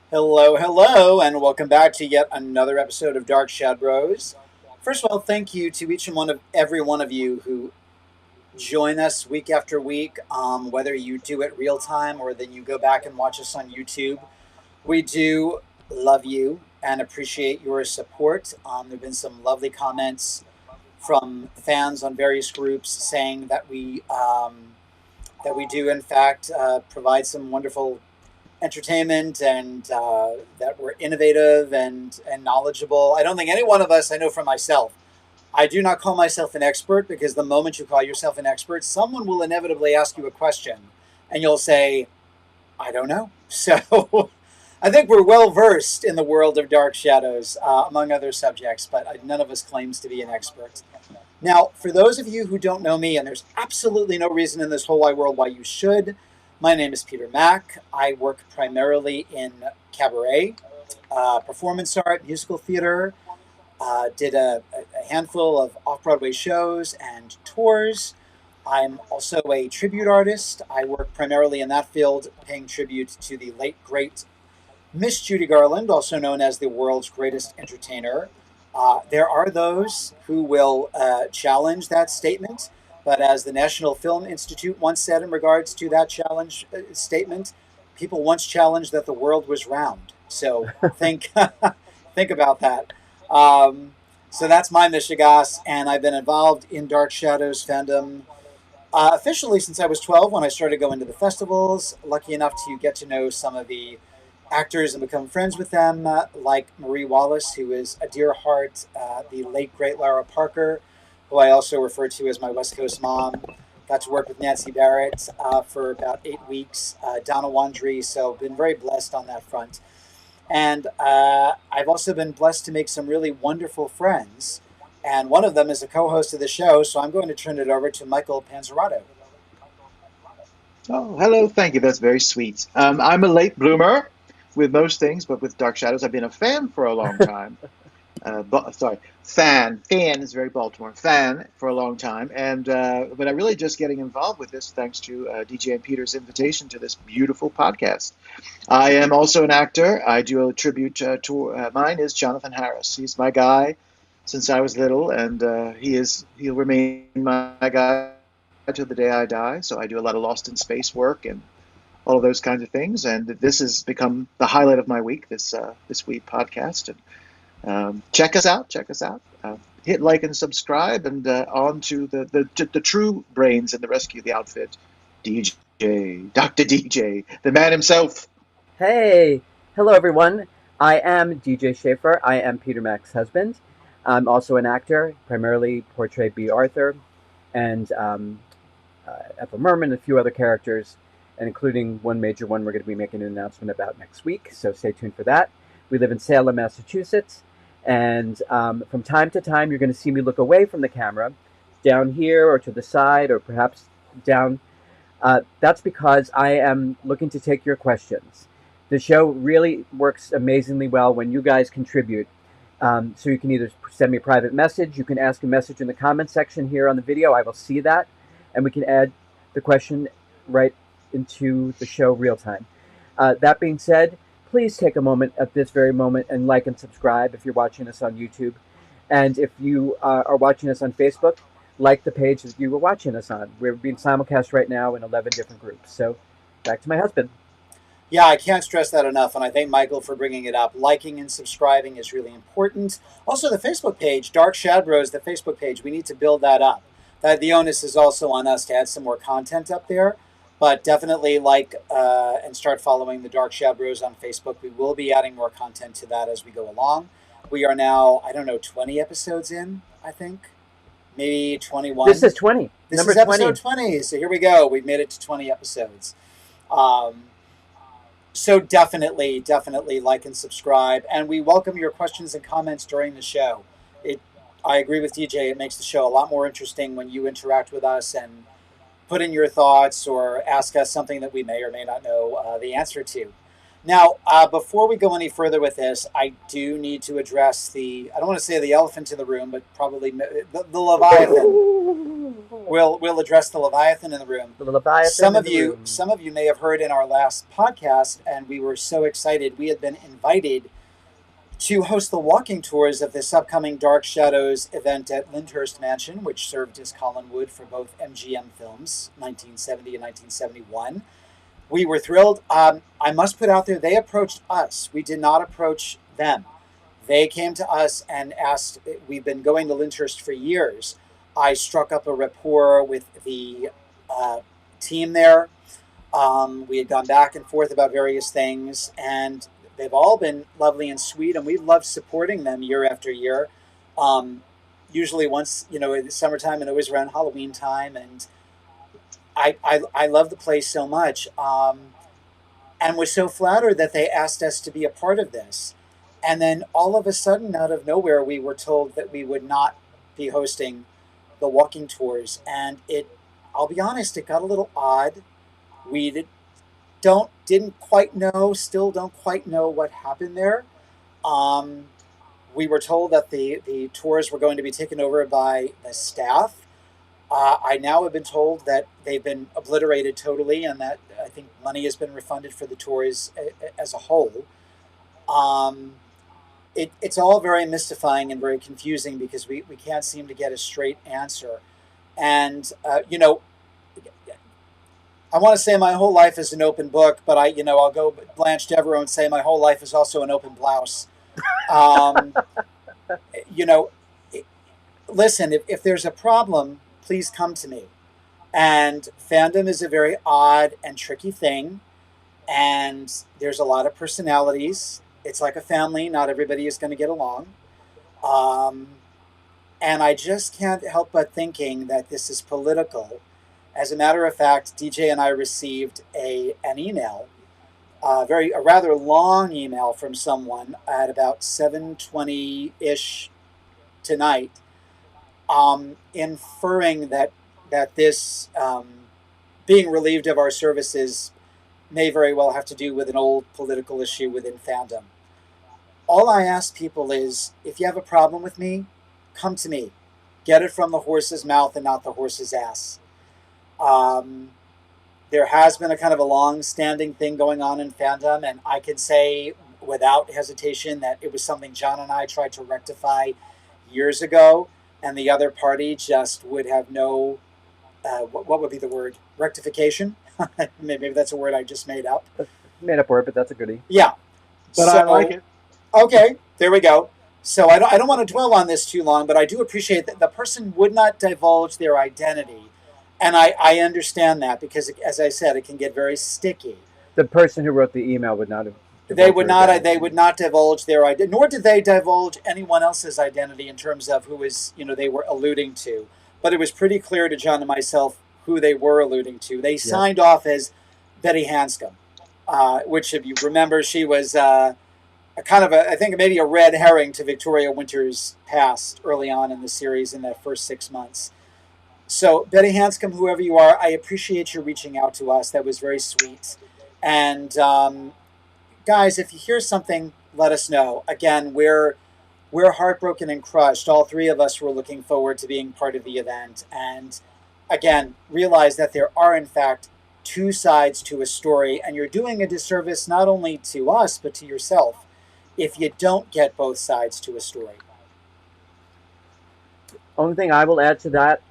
Hello, hello, and welcome back to yet another episode of Dark Shad-Bros. First of all, thank you to each and every one of you who join us week after week, whether you do it real time or then you go back and watch us on YouTube. We do love you and appreciate your support. There have been some lovely comments from fans on various groups saying that we do, in fact, provide some wonderful entertainment and that we're innovative and knowledgeable. I don't think any one of us, I know for myself, I do not call myself an expert because the moment you call yourself an expert, someone will inevitably ask you a question and you'll say, I don't know. So I think we're well versed in the world of dark shadows, among other subjects, but none of us claims to be an expert. Now, for those of you who don't know me, and there's absolutely no reason in this whole wide world why you should, my name is Peter Mack. I work primarily in cabaret, performance art, musical theater, did a handful of off Broadway shows and tours. I'm also a tribute artist. I work primarily in that field, paying tribute to the late, great Miss Judy Garland, also known as the world's greatest entertainer. There are those who will challenge that statement, but as the National Film Institute once said in regards to that challenge statement, people once challenged that the world was round. So think think about that. Um, so that's my Mishigas, and I've been involved in Dark Shadows fandom officially since I was 12 when I started going to the festivals. Lucky enough to get to know some of the actors and become friends with them, like Marie Wallace, who is a dear heart, the late great Lara Parker, who I also refer to as my West Coast mom. Got to work with Nancy Barrett for about 8 weeks, Donna Wandry, so been very blessed on that front. And I've also been blessed to make some really wonderful friends. And one of them is a co host of the show, so I'm going to turn it over to Michael Panzerato. Oh, hello. Thank you. That's very sweet. I'm a late bloomer with most things, but with Dark Shadows, I've been a fan for a long time. Sorry, fan. Fan is very Baltimore. Fan for a long time, and but I'm really just getting involved with this thanks to DJ and Peter's invitation to this beautiful podcast. I am also an actor. I do a tribute tour. Mine is Jonathan Harris. He's my guy since I was little, and he'll remain my guy till the day I die. So I do a lot of Lost in Space work and all of those kinds of things. And this has become the highlight of my week. This week podcast. And check us out. Check us out. Hit like and subscribe, and on to the true brains in the rescue of the outfit, DJ, Dr. DJ, the man himself. Hey, hello everyone. I am DJ Schaefer. I am Peter Mack's husband. I'm also an actor, primarily portray B. Arthur and Ethel Merman and a few other characters, and including one major one we're going to be making an announcement about next week, so stay tuned for that. We live in Salem, Massachusetts, and from time to time you're going to see me look away from the camera, down here or to the side or perhaps down. That's because I am looking to take your questions. The show really works amazingly well when you guys contribute. So you can either send me a private message, you can ask a message in the comment section here on the video. I will see that, and we can add the question right into the show real time. That being said, please take a moment at this very moment and like and subscribe if you're watching us on YouTube. And if you are watching us on Facebook, like the page that you were watching us on. We're being simulcast right now in 11 different groups. So back to my husband. Yeah, I can't stress that enough, and I thank Michael for bringing it up. Liking and subscribing is really important. Also, the Facebook page, Dark Shad-Bros, the Facebook page, we need to build that up. That the onus is also on us to add some more content up there, but definitely like and start following the Dark Shad-Bros on Facebook. We will be adding more content to that as we go along. We are now, I don't know, 20 episodes in, I think, maybe 21. This is 20. This Number is episode 20. 20, so here we go. We've made it to 20 episodes. Um, So definitely like and subscribe, and we welcome your questions and comments during the show. It, I agree with DJ. It makes the show a lot more interesting when you interact with us and put in your thoughts or ask us something that we may or may not know the answer to. Now, before we go any further with this, I do need to address I don't want to say the elephant in the room, but probably the Leviathan. We'll address the Leviathan in the room. The Leviathan in the room. Some of you may have heard in our last podcast, and we were so excited. We had been invited to host the walking tours of this upcoming Dark Shadows event at Lyndhurst Mansion, which served as Collinwood for both MGM films, 1970 and 1971. We were thrilled. I must put out there, they approached us. We did not approach them. They came to us and asked. We've been going to Lyndhurst for years. I struck up a rapport with the team there. We had gone back and forth about various things, and they've all been lovely and sweet, and we love supporting them year after year. Usually once, in the summertime and always around Halloween time, and I love the place so much, and was so flattered that they asked us to be a part of this. And then all of a sudden, out of nowhere, we were told that we would not be hosting the walking tours. And I'll be honest, it got a little odd. We didn't quite know, still don't quite know what happened there. We were told that the tours were going to be taken over by the staff. I now have been told that they've been obliterated totally, and that I think money has been refunded for the tours as a whole. It's all very mystifying and very confusing because we can't seem to get a straight answer. And, I want to say my whole life is an open book, but I'll go Blanche Devereaux and say my whole life is also an open blouse. Listen, if there's a problem, please come to me. And fandom is a very odd and tricky thing. And there's a lot of personalities. It's like a family. Not everybody is going to get along. And I just can't help but thinking that this is political. As a matter of fact, DJ and I received an email, a rather long email from someone at about 7:20-ish tonight, inferring that this being relieved of our services may very well have to do with an old political issue within fandom. All I ask people is, if you have a problem with me, come to me. Get it from the horse's mouth and not the horse's ass. There has been a kind of a long-standing thing going on in fandom, and I can say without hesitation that it was something John and I tried to rectify years ago, and the other party just would have no, what would be the word? Rectification? Maybe that's a word I just made up. Made up word, but that's a goodie. Yeah. But I like it. Okay, there we go. So I don't want to dwell on this too long, but I do appreciate that the person would not divulge their identity. And I understand that because, as I said, it can get very sticky. The person who wrote the email would not have. They would not divulge their identity, nor did they divulge anyone else's identity in terms of who they were alluding to. But it was pretty clear to John and myself who they were alluding to. They signed off as Betty Hanscom, which, if you remember, she was a kind of I think maybe a red herring to Victoria Winter's past early on in the series in that first 6 months. So, Betty Hanscom, whoever you are, I appreciate you reaching out to us. That was very sweet. And guys, if you hear something, let us know. Again, we're heartbroken and crushed. All three of us were looking forward to being part of the event. And again, realize that there are, in fact, two sides to a story. And you're doing a disservice not only to us, but to yourself if you don't get both sides to a story. Only thing I will add to that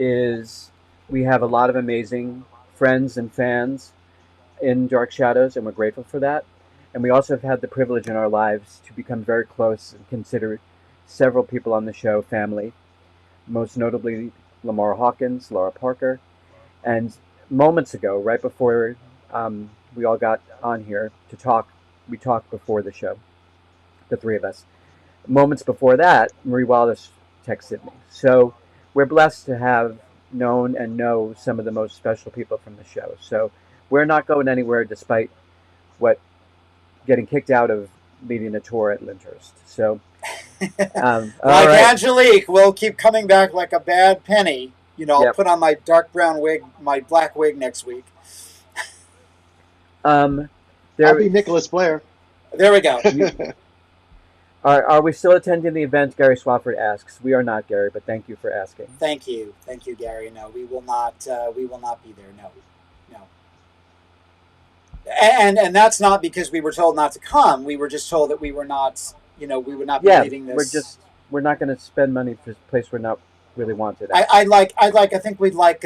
is we have a lot of amazing friends and fans in Dark Shadows, and we're grateful for that. And we also have had the privilege in our lives to become very close and consider several people on the show family, most notably Lamar Hawkins, Laura Parker. And moments ago, right before we all got on here to talk, we talked before the show, the three of us. Moments before that, Marie Wallace texted me. So we're blessed to have known and know some of the most special people from the show. So we're not going anywhere despite getting kicked out of leading a tour at Lyndhurst. So, like right. Angelique, we'll keep coming back like a bad penny. I'll put on my dark brown wig, my black wig next week. The I'll be Nicholas Blair. There we go. Are we still attending the event? Gary Swafford asks. We are not, Gary, but thank you for asking. Thank you, Gary. No, we will not. We will not be there. No, no. And that's not because we were told not to come. We were just told that we were not. We would not be leading this. We're not going to spend money for a place we're not really wanted. I think we'd like.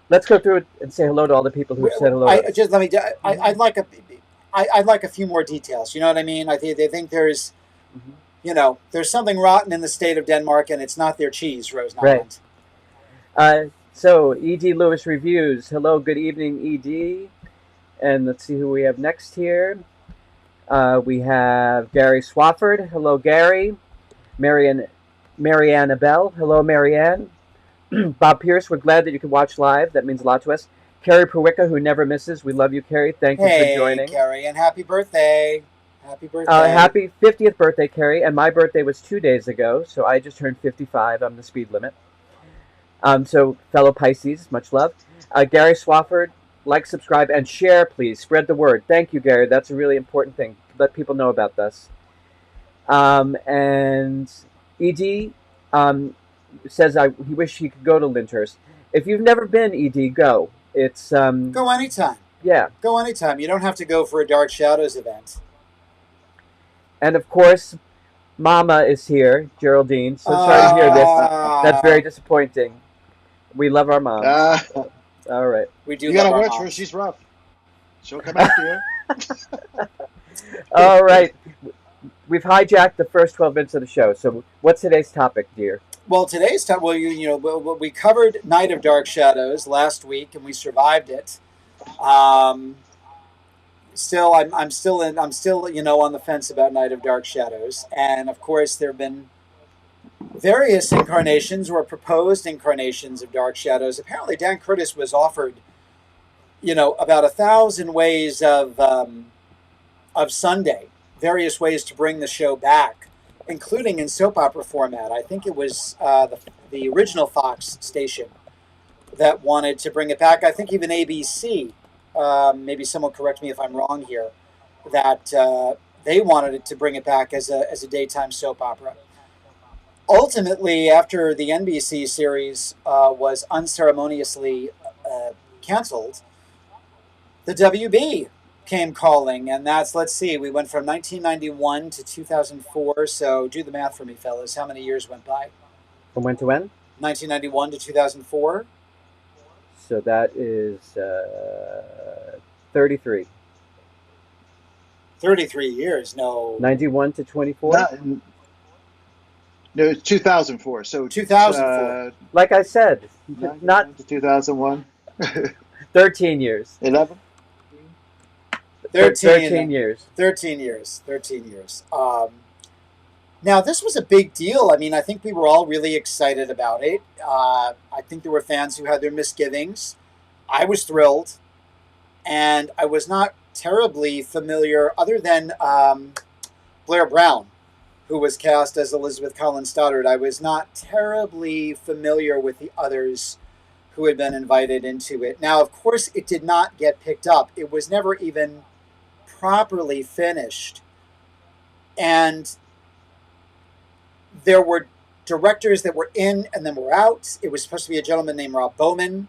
Let's go through it and say hello to all the people who said hello. I'd like a few more details. You know what I mean? They think there's, there's something rotten in the state of Denmark, and it's not their cheese, Rose Nyland. Right. So E.D. Lewis reviews. Hello, good evening, E.D. And let's see who we have next here. We have Gary Swafford. Hello, Gary. Marianne Bell. Hello, Marianne. Bob Pierce, we're glad that you can watch live. That means a lot to us. Carrie Perwicka, who never misses. We love you, Carrie. Thank you for joining. Hey, Carrie, and happy birthday. Happy birthday. Happy 50th birthday, Carrie. And my birthday was 2 days ago, so I just turned 55. I'm the speed limit. So, fellow Pisces, much love. Gary Swafford, like, subscribe, and share, please. Spread the word. Thank you, Gary. That's a really important thing. Let people know about this. And E.D. Says he wished he could go to Lyndhurst. If you've never been, ED, go. It's go anytime. Yeah, go anytime. You don't have to go for a Dark Shadows event. And of course, Mama is here, Geraldine. So sorry to hear this. That's very disappointing. We love our moms. All right, we do. You gotta watch her. She's rough. She'll come after you. All right. We've hijacked the first 12 minutes of the show. So what's today's topic, dear? Well, today's topic, we covered Night of Dark Shadows last week, and we survived it. I'm still, on the fence about Night of Dark Shadows, and of course, there have been various incarnations or proposed incarnations of Dark Shadows. Apparently, Dan Curtis was offered, about 1,000 ways of Sunday. Various ways to bring the show back, including in soap opera format. I think it was the original Fox station that wanted to bring it back. I think even ABC, maybe someone correct me if I'm wrong here, that they wanted it to bring it back as a daytime soap opera. Ultimately, after the NBC series was unceremoniously canceled, the WB came calling, and that's, let's see, we went from 1991 to 2004, so do the math for me, fellas. How many years went by? From when to when? 1991 to 2004. So that is 33. 33 years, no. 91 to 24? No, it's 2004. So 2004. Like I said, not to 2001. 13 years. 11. 13 years. 13 years. Now, this was a big deal. I mean, I think we were all really excited about it. I think there were fans who had their misgivings. I was thrilled. And I was not terribly familiar, other than Blair Brown, who was cast as Elizabeth Collins Stoddard. I was not terribly familiar with the others who had been invited into it. Now, of course, it did not get picked up. It was never even properly finished, and there were directors that were in and then were out. It was supposed to be a gentleman named Rob Bowman,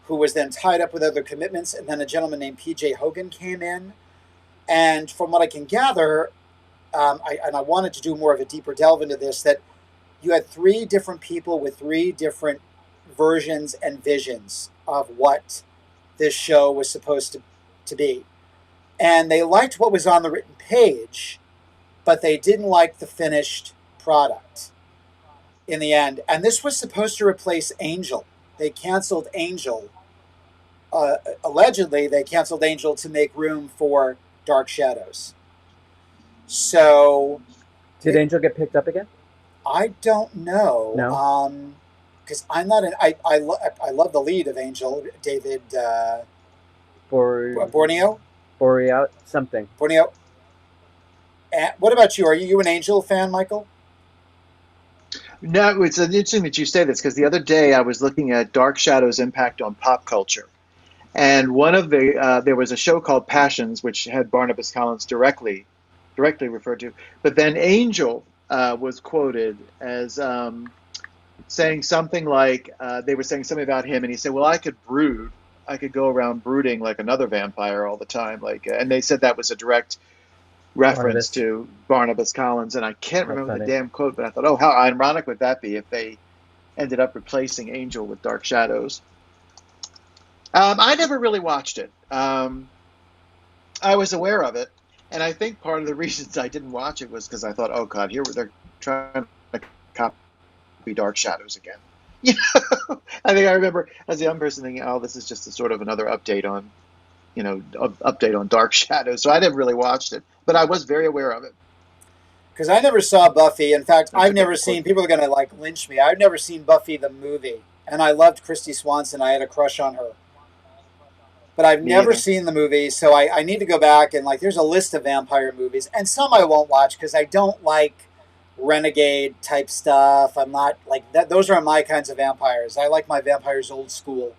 who was then tied up with other commitments, and then a gentleman named P.J. Hogan came in. And from what I can gather, I wanted to do more of a deeper delve into this, that you had 3 different people with 3 different versions and visions of what this show was supposed to be. And they liked what was on the written page, but they didn't like the finished product in the end. And this was supposed to replace Angel. They canceled Angel. Allegedly, they canceled Angel to make room for Dark Shadows. So... Did Angel get picked up again? I don't know. No? Because I'm not... I love the lead of Angel, David... Borneo? Boreal, something. Borneo. What about you? Are you an Angel fan, Michael? No, it's interesting that you say this, because the other day I was looking at Dark Shadow's impact on pop culture. And one of the there was a show called Passions, which had Barnabas Collins directly referred to. But then Angel was quoted as saying something like they were saying something about him, and he said, "Well, I could brood. I could go around brooding like another vampire all the time." Like, and they said that was a direct reference Barnabas. to Barnabas Collins, and I can't That's remember the funny. damn quote, but I thought, oh, how ironic would that be if they ended up replacing Angel with Dark Shadows. I never really watched it. I was aware of it, and I think part of the reasons I didn't watch it was because I thought, oh God, here they're trying to copy Dark Shadows again. You know, I think I remember as a young person thinking, oh, this is just a sort of another update on, update on Dark Shadows. So I never really watched it, but I was very aware of it. Because I never saw Buffy. In fact, That's I've a good never seen. quote. People are gonna like lynch me. I've never seen Buffy the movie, and I loved Christy Swanson. I had a crush on her, but I've Me never either. seen the movie. So I need to go back and like. There's a list of vampire movies, and some I won't watch because I don't like renegade type stuff. I'm not like that. Those aren't my kinds of vampires. I like my vampires old school.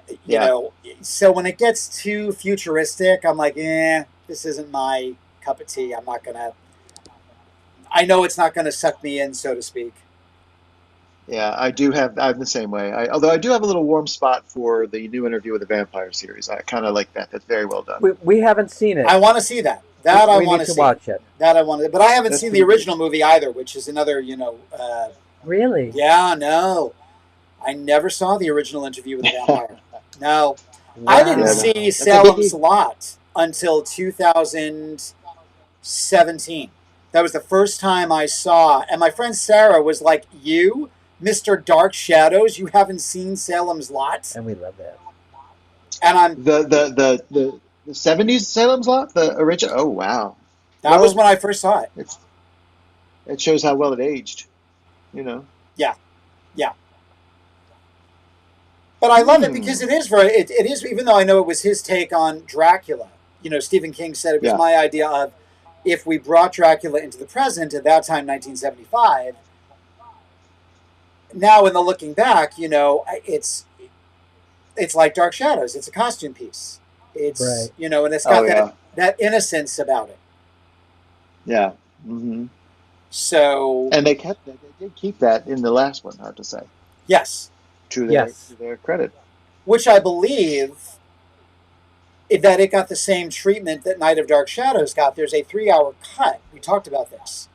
You Yeah. know, so when it gets too futuristic, I'm like, this isn't my cup of tea. I'm not gonna. I know it's not gonna suck me in, so to speak. Yeah, I do have. I'm the same way. Although I do have a little warm spot for the new Interview with the Vampire series. I kind of like that. That's very well done. We haven't seen it. I want to see that. That I We want need to to see. watch it. That I want to. But I haven't That's seen the pretty good. original movie either, which is another. Really? Yeah, no, I never saw the original Interview with the Vampire. No, I didn't Yeah, no, Wow. see that's a Salem's biggie. Lot until 2017. That was the first time I saw, and my friend Sarah was like, "You, Mr. Dark Shadows, you haven't seen Salem's Lot?" And we love that. And I'm The 70s Salem's Lot, the original. Oh wow. that was Well, when I first saw it. it's it shows how well it aged. You know. Yeah, yeah. But I love it because Hmm. it is, even though I know it was his take on Dracula. Stephen King said it was Yeah. my idea of if we brought Dracula into the present at that time, 1975. Now, in the looking back, it's like Dark Shadows. It's a costume piece. Right. And it's Oh got that yeah. that innocence about it. Yeah. Hmm. So And they did keep that in the last one. I have to say, yes, Yes. to their credit. which I believe that it got the same treatment that Night of Dark Shadows got. There's a 3-hour cut. We talked about this.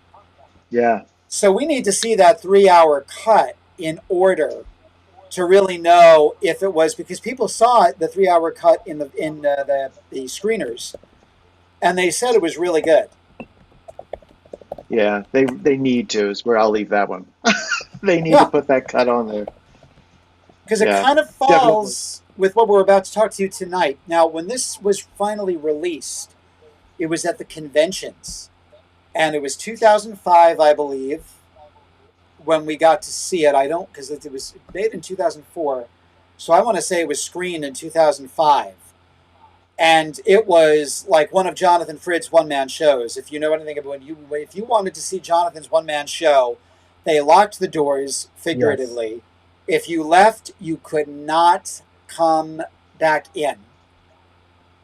Yeah. So we need to see that 3-hour cut in order to really know if it was, because people saw it, the 3-hour cut in the screeners, and they said it was really good. Yeah. They need to. Is where I'll leave that one. They need to Yeah, put that cut on there. because it Yeah. kind of Definitely. falls with what we're about to talk to you tonight. Now, when this was finally released, it was at the conventions, and it was 2005, I believe, when we got to see it. I don't, because it was made in 2004, so I want to say it was screened in 2005. And it was like one of Jonathan Frid's one-man shows. If you know anything about if you wanted to see Jonathan's one-man show, they locked the doors Yes. figuratively. If you left, you could not come back in.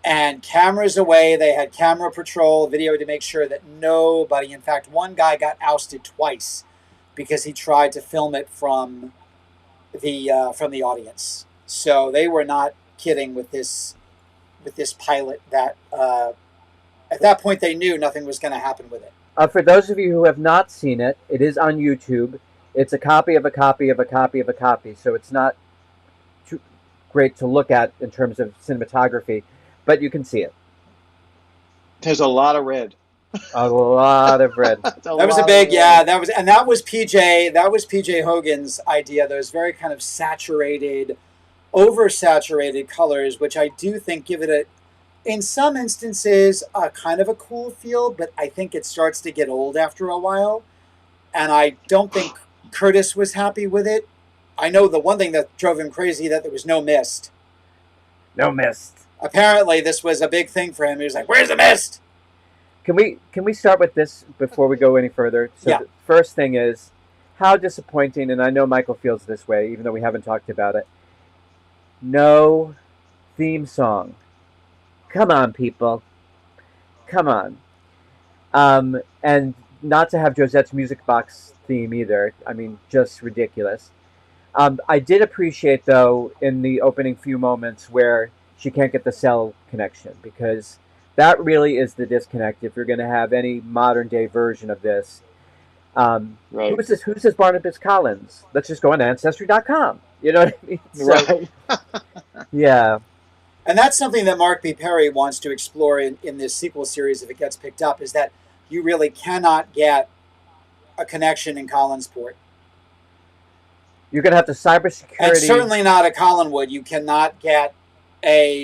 And cameras away. They had camera patrol, video to make sure that nobody. In fact, one guy got ousted twice because he tried to film it from the audience. So they were not kidding with this pilot. That at that point they knew nothing was going to happen with it. For those of you who have not seen it, it is on YouTube. It's a copy of a copy of a copy of a copy, so it's not too great to look at in terms of cinematography, but you can see it. There's a lot of red. A lot of red. It's a That was a lot of big, red. yeah. That was PJ Hogan's idea. Those very kind of saturated, oversaturated colors, which I do think give it in some instances, a kind of a cool feel. But I think it starts to get old after a while, and I don't think Curtis was happy with it. I know the one thing that drove him crazy, that there was no mist. No mist. Apparently, this was a big thing for him. He was like, "Where's the mist?" Can we start with this before we go any further? So Yeah. the first thing is how disappointing, and I know Michael feels this way, even though we haven't talked about it. No theme song. Come on, people. Come on. And not to have Josette's Music Box theme either. I mean, just ridiculous. I did appreciate, though, in the opening few moments where she can't get the cell connection, because that really is the disconnect if you're going to have any modern day version of this. Right. Who's this? Who's this Barnabas Collins? Let's just go on Ancestry.com. You know what I mean? So, Right. yeah. And that's something that Mark B. Perry wants to explore in this sequel series if it gets picked up, is that you really cannot get a connection in Collinsport. You're going to have to And cybersecurity. certainly not at Collinwood. You cannot get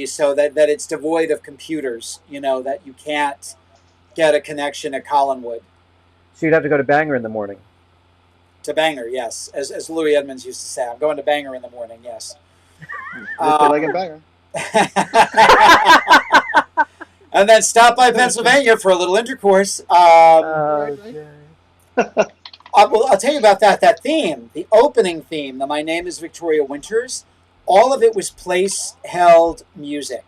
so that it's devoid of computers, that you can't get a connection at Collinwood. So you'd have to go to Bangor in the morning. To Bangor, yes. As Louis Edmonds used to say, I'm going to Bangor in the morning, yes. Lift the leg and Bangor. And then stop by Pennsylvania for a little intercourse. Okay. I'll tell you about that theme, the opening theme, the My Name is Victoria Winters. All of it was place-held music.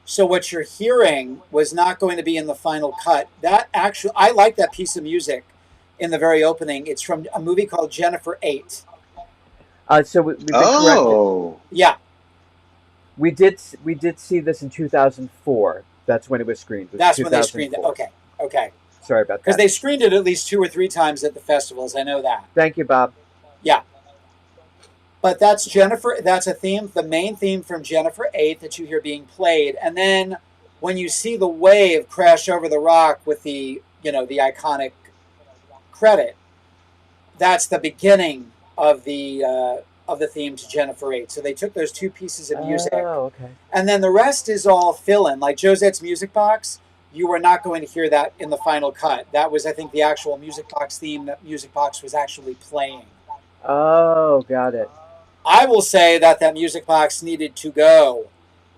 So what you're hearing was not going to be in the final cut. I like that piece of music in the very opening. It's from a movie called Jennifer 8. So we've been corrected. Yeah. We did see this in 2004. That's when it was screened. That's when they screened it. Okay. Sorry about that. Because they screened it at least 2 or 3 times at the festivals. I know that. Thank you, Bob. Yeah. But that's Jennifer. That's a theme, the main theme from Jennifer 8 that you hear being played. And then when you see the wave crash over the rock with the iconic credit, that's the beginning of the theme to Jennifer 8. So they took those 2 pieces of music. Oh, okay. And then the rest is all fill-in. Like Josette's Music Box, you were not going to hear that in the final cut. That was, I think, the actual Music Box theme that Music Box was actually playing. Oh, got it. I will say that Music Box needed to go.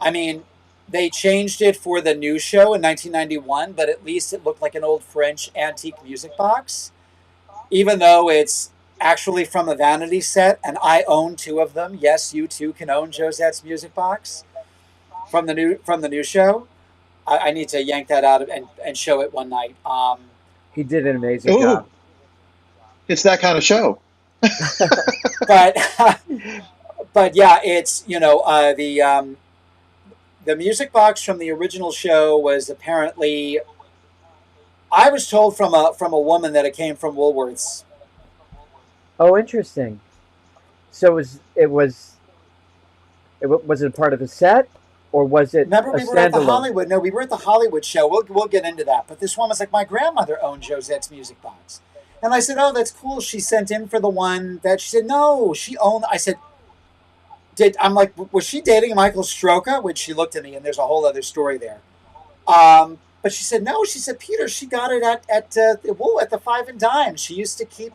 I mean, they changed it for the new show in 1991, but at least it looked like an old French antique music box, even though it's actually from a vanity set, and I own 2 of them. Yes, you too can own Josette's Music Box from the new show. I need to yank that out and show it one night. He did an amazing job. It's that kind of show. but yeah, it's the Music Box from the original show was apparently, I was told from a woman that it came from Woolworths. Oh, interesting. So was it a part of the set, or was it? Remember, we were at the Hollywood. No, we were at the Hollywood show. We'll get into that. But this woman's like, my grandmother owned Josette's Music Box. And I said, oh, that's cool. She sent in for the one that she said, no, she owned. I said, I'm like, was she dating Michael Stroka? Which she looked at me, and there's a whole other story there. But she said, no, she said, Peter, she got it at the Five and Dime. She used to keep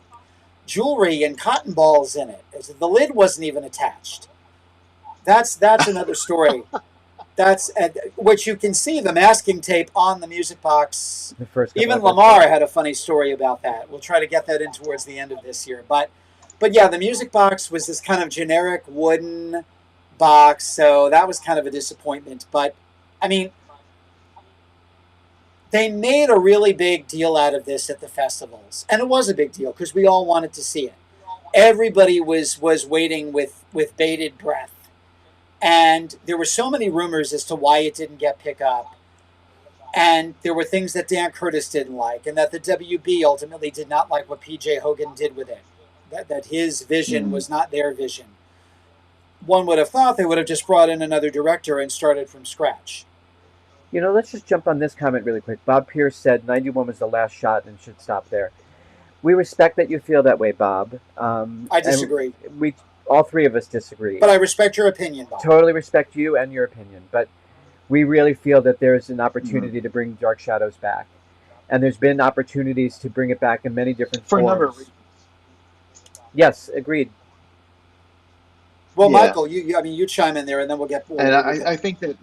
jewelry and cotton balls in it. The lid wasn't even attached. That's another story. That's which you can see the masking tape on the Music Box. Even Lamar had a funny story about that. We'll try to get that in towards the end of this year. But yeah, the Music Box was this kind of generic wooden box, so that was kind of a disappointment. But I mean, they made a really big deal out of this at the festivals, and it was a big deal because we all wanted to see it. Everybody was waiting with bated breath. And there were so many rumors as to why it didn't get picked up. And there were things that Dan Curtis didn't like, and that the WB ultimately did not like what P.J. Hogan did with it. That his vision was not their vision. One would have thought they would have just brought in another director and started from scratch. Let's just jump on this comment really quick. Bob Pierce said 91 was the last shot and should stop there. We respect that you feel that way, Bob. I disagree. All 3 of us disagree. But I respect your opinion, Bob. Totally respect you and your opinion. But we really feel that there's an opportunity to bring Dark Shadows back. And there's been opportunities to bring it back in many different forms. For a number of reasons. Yes, agreed. Well, yeah. Michael, you chime in there, and then we'll get. And I think that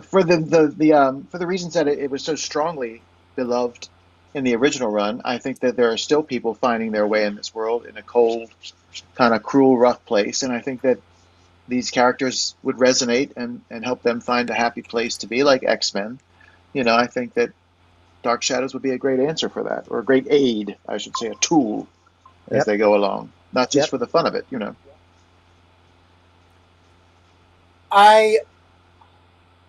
for the reasons that it was so strongly beloved in the original run. I think that there are still people finding their way in this world in a cold, kind of cruel, rough place, and I think that these characters would resonate and help them find a happy place to be, like X-Men. I think that Dark Shadows would be a great answer for that, or a great aid, I should say, a tool as Yep. they go along, not just Yep. for the fun of it. I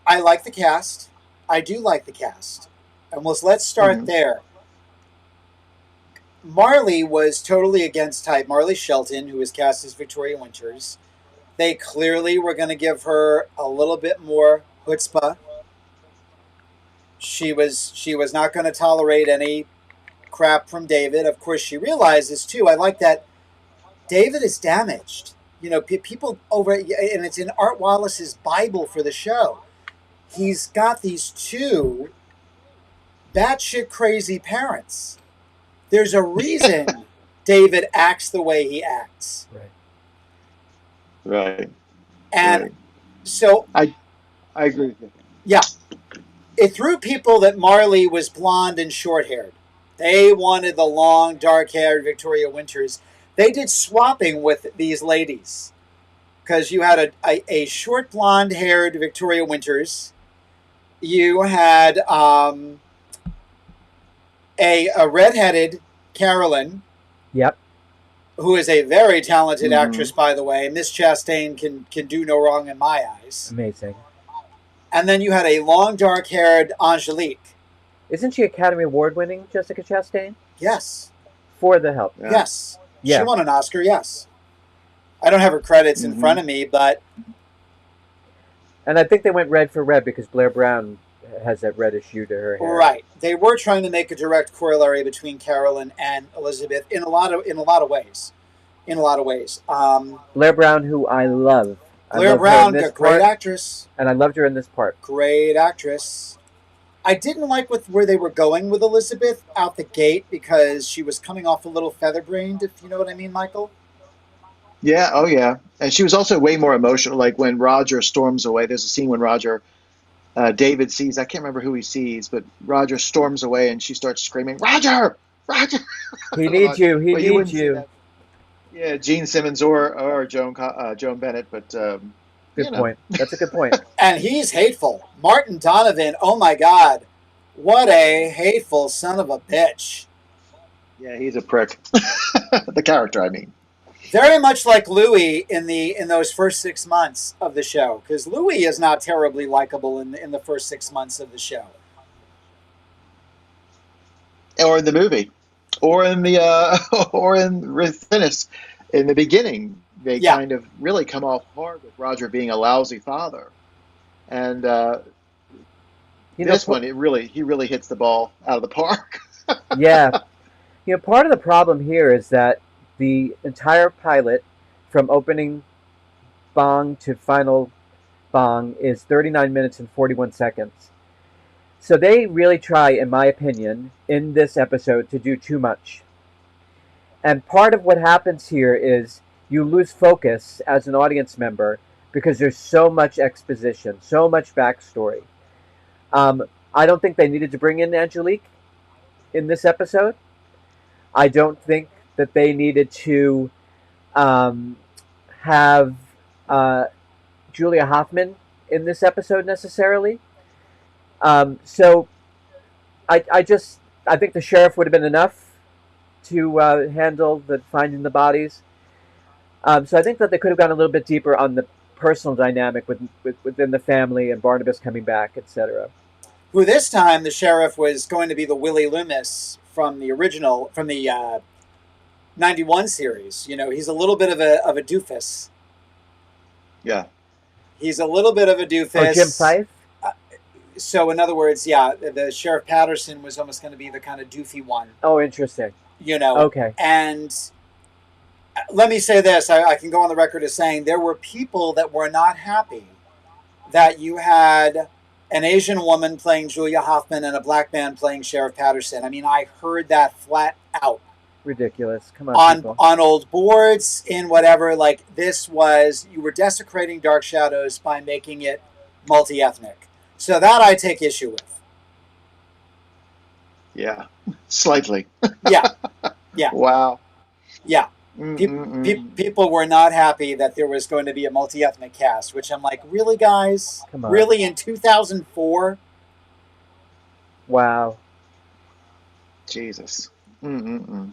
I like the cast. I do like the cast. And let's start Hmm. there. Marley was totally against type. Marley Shelton, who was cast as Victoria Winters, they clearly were going to give her a little bit more chutzpah. She was not going to tolerate any crap from David. Of course, she realizes too. I like that David is damaged. People over, and it's in Art Wallace's Bible for the show. He's got these two batshit crazy parents. There's a reason David acts the way he acts. Right. Right, And right. so, I agree with you. yeah, it threw people that Marley was blonde and short haired. They wanted the long, dark haired Victoria Winters. They did swapping with these ladies because you had a short blonde haired Victoria Winters. You had a redheaded Carolyn, Yep. who is a very talented Hmm. actress, by the way. Miss Chastain can do no wrong in my eyes. Amazing. And then you had a long, dark-haired Angelique. Isn't she Academy Award winning, Jessica Chastain? Yes, For the help. Yeah. yes, she Yeah. won an Oscar. Yes, I don't have her credits in Hmm. front of me, but And I think they went red for red because Blair Brown has that reddish hue to her hair. right, they were trying to make a direct corollary between Carolyn and Elizabeth in a lot of ways. In a lot of ways, Blair Brown, who I love. Blair I love her Brown, in this great part, actress, and I loved her in this part. great actress. I didn't like where they were going with Elizabeth out the gate because she was coming off a little featherbrained, if you know what I mean, Michael. Yeah, oh yeah. And she was also way more emotional. Like when Roger storms away, there's a scene when David sees, I can't remember who he sees, but Roger storms away and she starts screaming, Roger! Roger! He needs you. He Well, you needs wouldn't say you. that. Yeah, Gene Simmons or Joan Bennett, but you Good know, point. That's a good point. And he's hateful. Martin Donovan, oh my God, what a hateful son of a bitch. yeah, he's a prick. The character, I mean. Very much like Louis in those first 6 months of the show, because Louis is not terribly likable in the first 6 months of the show. Or in the movie, or in the or in with Finnis in the beginning, they Yeah, kind of really come off hard with Roger being a lousy father, and You know, this one he really hits the ball out of the park. yeah. Part of the problem here is that the entire pilot, from opening bong to final bong, is 39 minutes and 41 seconds. So they really try, in my opinion, in this episode to do too much. And part of what happens here is you lose focus as an audience member because there's so much exposition, so much backstory. Um, I don't think they needed to bring in Angelique in this episode. I don't think that they needed to um, have uh, Julia Hoffman in this episode necessarily. So I think the sheriff would have been enough to handle the finding the bodies. So I think that they could have gone a little bit deeper on the personal dynamic within the family and Barnabas coming back, etc. who this time the sheriff was going to be the Willie Loomis from the original, from the 91 series. He's a little bit of a doofus. Yeah, He's a little bit of a Oh, Jim doofus. Fife. So, in other words, yeah, the Sheriff Patterson was almost going to be the kind of doofy one, Oh, interesting. you know. Okay. And let me say this, I can go on the record as saying there were people that were not happy that you had an Asian woman playing Julia Hoffman and a black man playing Sheriff Patterson. I mean, I heard that flat out Ridiculous. Come on, on people. on old boards, in whatever. Like, you were desecrating Dark Shadows by making it multi-ethnic. So that I take issue with. Yeah, slightly. Yeah, yeah, Wow. yeah. Mm-mm-mm. People were not happy that there was going to be a multi-ethnic cast, which I'm like, really, guys? Come on. Really, in 2004? Wow. Jesus. Mm-mm-mm.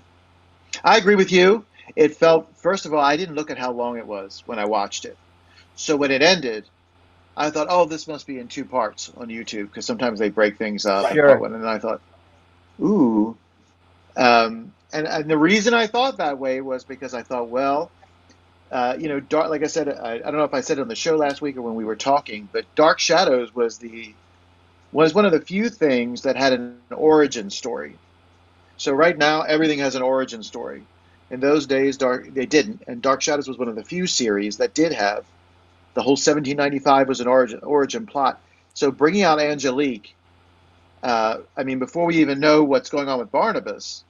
I agree with you. It felt, first of all, I didn't look at how long it was when I watched it. So when it ended, I thought, oh, this must be in two parts on YouTube because sometimes they break things up Right. in part Sure. one. And then I thought, ooh. And the reason I thought that way was because I thought, well, dark, like I said, I don't know if I said it on the show last week or when we were talking, but Dark Shadows was one of the few things that had an origin story. So right now, everything has an origin story. In those days, they didn't, and Dark Shadows was one of the few series that did have the whole 1795 was an origin plot. So bringing out Angelique, I mean, before we even know what's going on with Barnabas,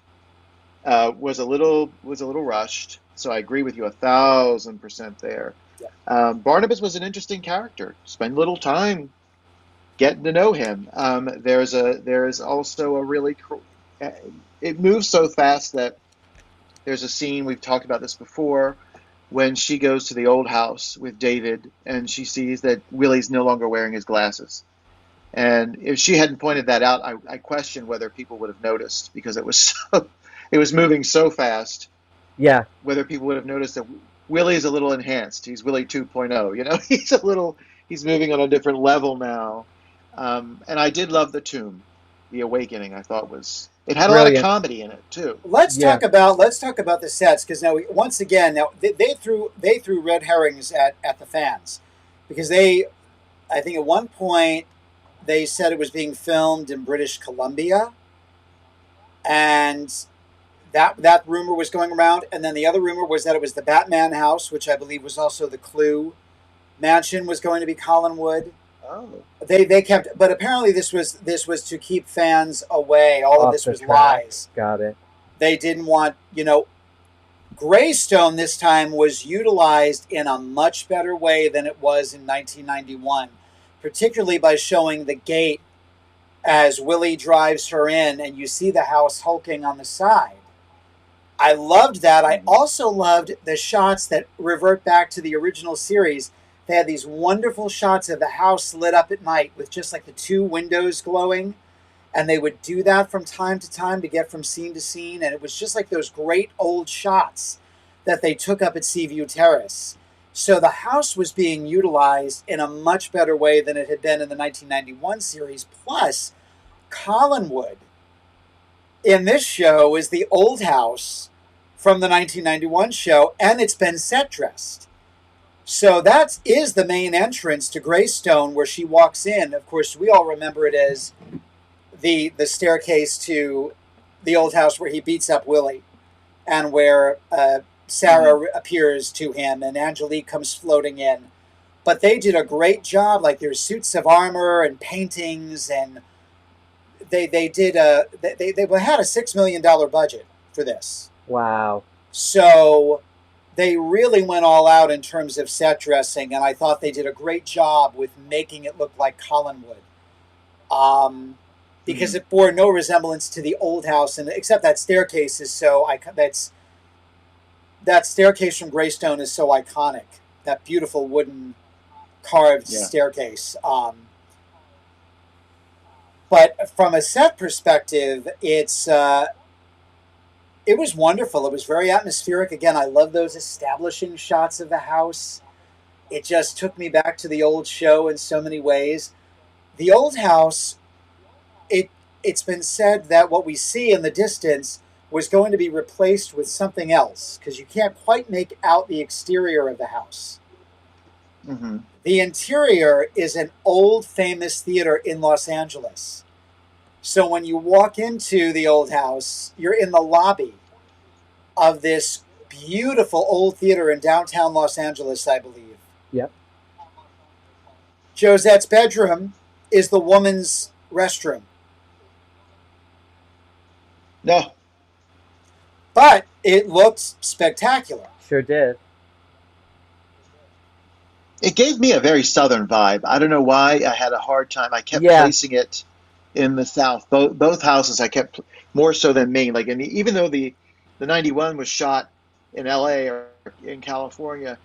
was a little rushed. So I agree with you 1,000% there. Yeah. Barnabas was an interesting character. Spend a little time getting to know him. There is also a really it moves so fast that there's a scene, we've talked about this before, when she goes to the old house with David and she sees that Willie's no longer wearing his glasses. And if she hadn't pointed that out, I question whether people would have noticed because it was moving so fast. Yeah. Whether people would have noticed that Willie's a little enhanced. He's Willie 2.0. He's moving on a different level now. And I did love the tomb, the awakening. I thought it had a lot of Brilliant. comedy in it too. Yeah. Let's talk about the sets because now once again they threw red herrings at the fans because I think at one point they said it was being filmed in British Columbia, and that rumor was going around, and then the other rumor was that it was the Batman house, which I believe was also the Clue mansion, was going to be Collinwood. Oh, They kept, but apparently this was to keep fans away. All of Off this the was track. lies. Got it. They didn't want, Greystone this time was utilized in a much better way than it was in 1991, particularly by showing the gate as Willie drives her in and you see the house hulking on the side. I loved that. I mhm. also loved the shots that revert back to the original series. They had these wonderful shots of the house lit up at night with just like the two windows glowing. And they would do that from time to time to get from scene to scene. And it was just like those great old shots that they took up at Seaview Terrace. So the house was being utilized in a much better way than it had been in the 1991 series. Plus, Collinwood in this show is the old house from the 1991 show, and it's been set dressed. So that is the main entrance to Greystone where she walks in. Of course, we all remember it as the staircase to the old house where he beats up Willie, and where Mhm. Sarah appears to him, and Angelique comes floating in. But they did a great job. Like there's suits of armor and paintings, and they had a $6 million budget for this. Wow. So they really went all out in terms of set dressing, and I thought they did a great job with making it look like Collinwood. Um, because Mhm. it bore no resemblance to the old house, and except that staircase is that staircase from Greystone is so iconic. That beautiful wooden carved Yeah. staircase. But from a set perspective, it was wonderful. It was very atmospheric. Again, I love those establishing shots of the house. It just took me back to the old show in so many ways. The old house, it it's been said that what we see in the distance was going to be replaced with something else because you can't quite make out the exterior of the house. Mhm. The interior is an old famous theater in Los Angeles. So when you walk into the old house, you're in the lobby of this beautiful old theater in downtown Los Angeles, I believe. Yep. Josette's bedroom is the woman's restroom, No, but it looks spectacular. Sure did. it gave me a very southern vibe. I don't know why I had a hard time. I kept Yeah. placing it in the South. Both houses I kept more so than Maine. Like, and even though the 91 was shot in L.A. or in California,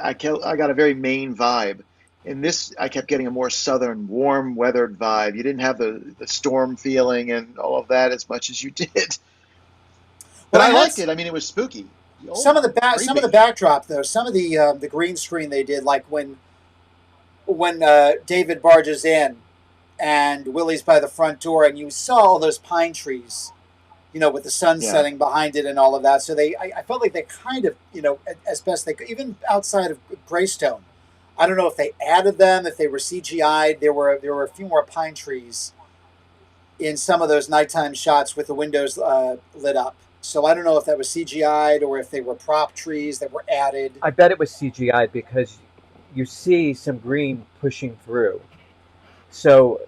I got a very Maine vibe. In this, I kept getting a more southern, warm weathered vibe. You didn't have the storm feeling and all of that as much as you did. But Well, I liked it. I mean, it was spooky. some of Oh, the some of the creepy. backdrop though, some of the green screen they did, like when David barges in and Willie's by the front door, and you saw all those pine trees, with the sun Yeah. setting behind it and all of that. So I felt like they kind of, as best they could, even outside of Greystone. I don't know if they added them, if they were CGI'd. There were a few more pine trees in some of those nighttime shots with the windows lit up. So I don't know if that was CGI'd or if they were prop trees that were added. I bet it was CGI because you see some green pushing through. So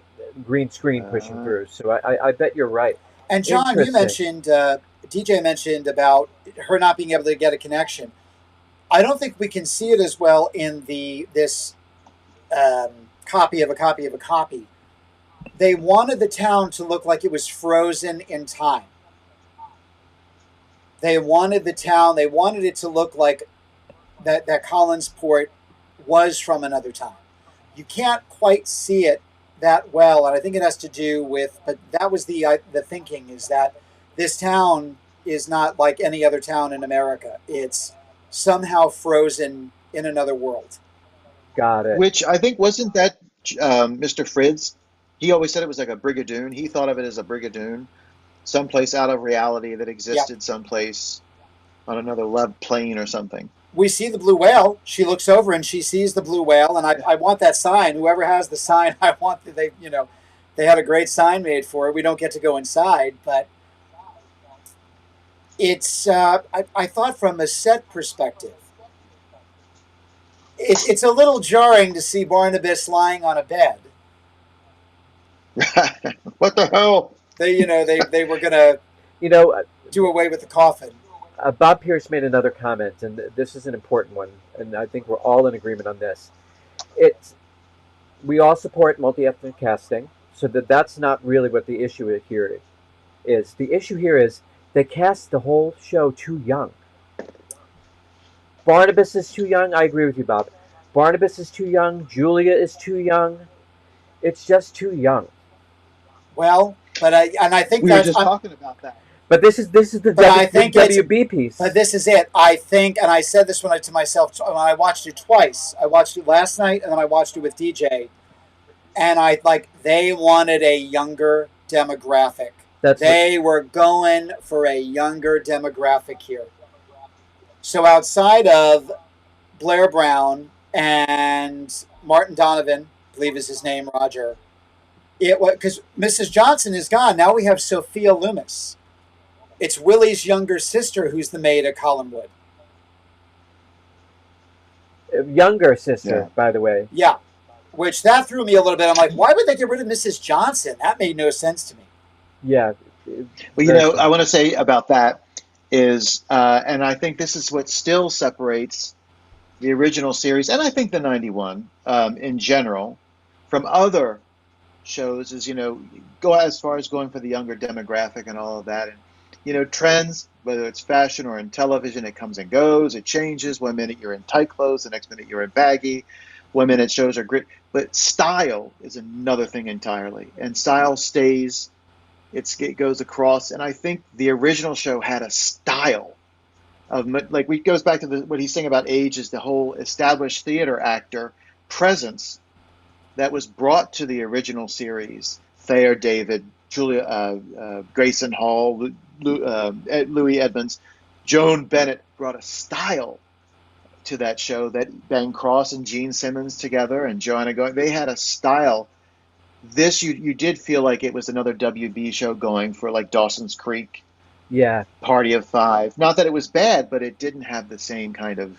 green screen pushing Uh, through. So I bet you're right. And John, you Interesting. mentioned DJ mentioned about her not being able to get a connection. I don't think we can see it as well in this copy of a copy of a copy. They wanted the town to look like it was frozen in time. They wanted the town. They wanted it to look like that Collinsport was from another time. You can't quite see it that well, and I think it has to do with. But that was the thinking, is that this town is not like any other town in America. It's somehow frozen in another world. Got it. which I think wasn't that Mr. Fritz? He always said it was like a brigadoon. He thought of it as a brigadoon, someplace out of reality that Yeah, existed someplace on another lev plane or something. we see the blue whale. She looks over and she sees the blue whale, and I want that sign. Whoever has the sign, I want they had a great sign made for it. We don't get to go inside, but it's I thought from a set perspective, it's a little jarring to see Barnabas lying on a bed. What the hell? They were gonna You know, do away with the coffin. Bob Pierce made another comment, and this is an important one, and I think we're all in agreement on this. It's We all support multi-ethnic casting, so that's not really what the issue here is. The issue here is they cast the whole show too young. Barnabas is too young. I agree with you, Bob. Barnabas is too young. Julia is too young. It's just too young. Well, and I think We were that's just talking about that. But this is the, but I think it's WB piece. but this is it. I think, and I said this to myself when I watched it twice. I watched it last night, and then I watched it with DJ. And they wanted a younger demographic. They were going for a younger demographic here. So outside of Blair Brown and Martin Donovan, I believe is his name, Roger. It was because Mrs. Johnson is gone. Now we have Sophia Loomis. It's Willie's younger sister who's the maid at Collinwood. Younger sister, Yeah. by the way. Yeah, which that threw me a little bit. I'm like, why would they get rid of Mrs. Johnson? That made no sense to me. Yeah. Well, I want to say about that is, and I think this is what still separates the original series, and I think the 91 in general, from other shows is, go as far as going for the younger demographic and all of that. And, trends, whether it's fashion or in television, it comes and goes, it changes. One minute you're in tight clothes, the next minute you're in baggy. One minute shows are great. But style is another thing entirely. And style stays, it goes across. And I think the original show had a style of, like, it goes back to what he's saying about age, is the whole established theater actor presence that was brought to the original series. Thayer David, Julia, Grayson Hall, Louis Edmonds, Joan Bennett brought a style to that show that Ben Cross and Gene Simmons together and Joanna going, they had a style. This, you did feel like it was another WB show going for like Dawson's Creek, Yeah. Party of Five. Not that it was bad, but it didn't have the same kind of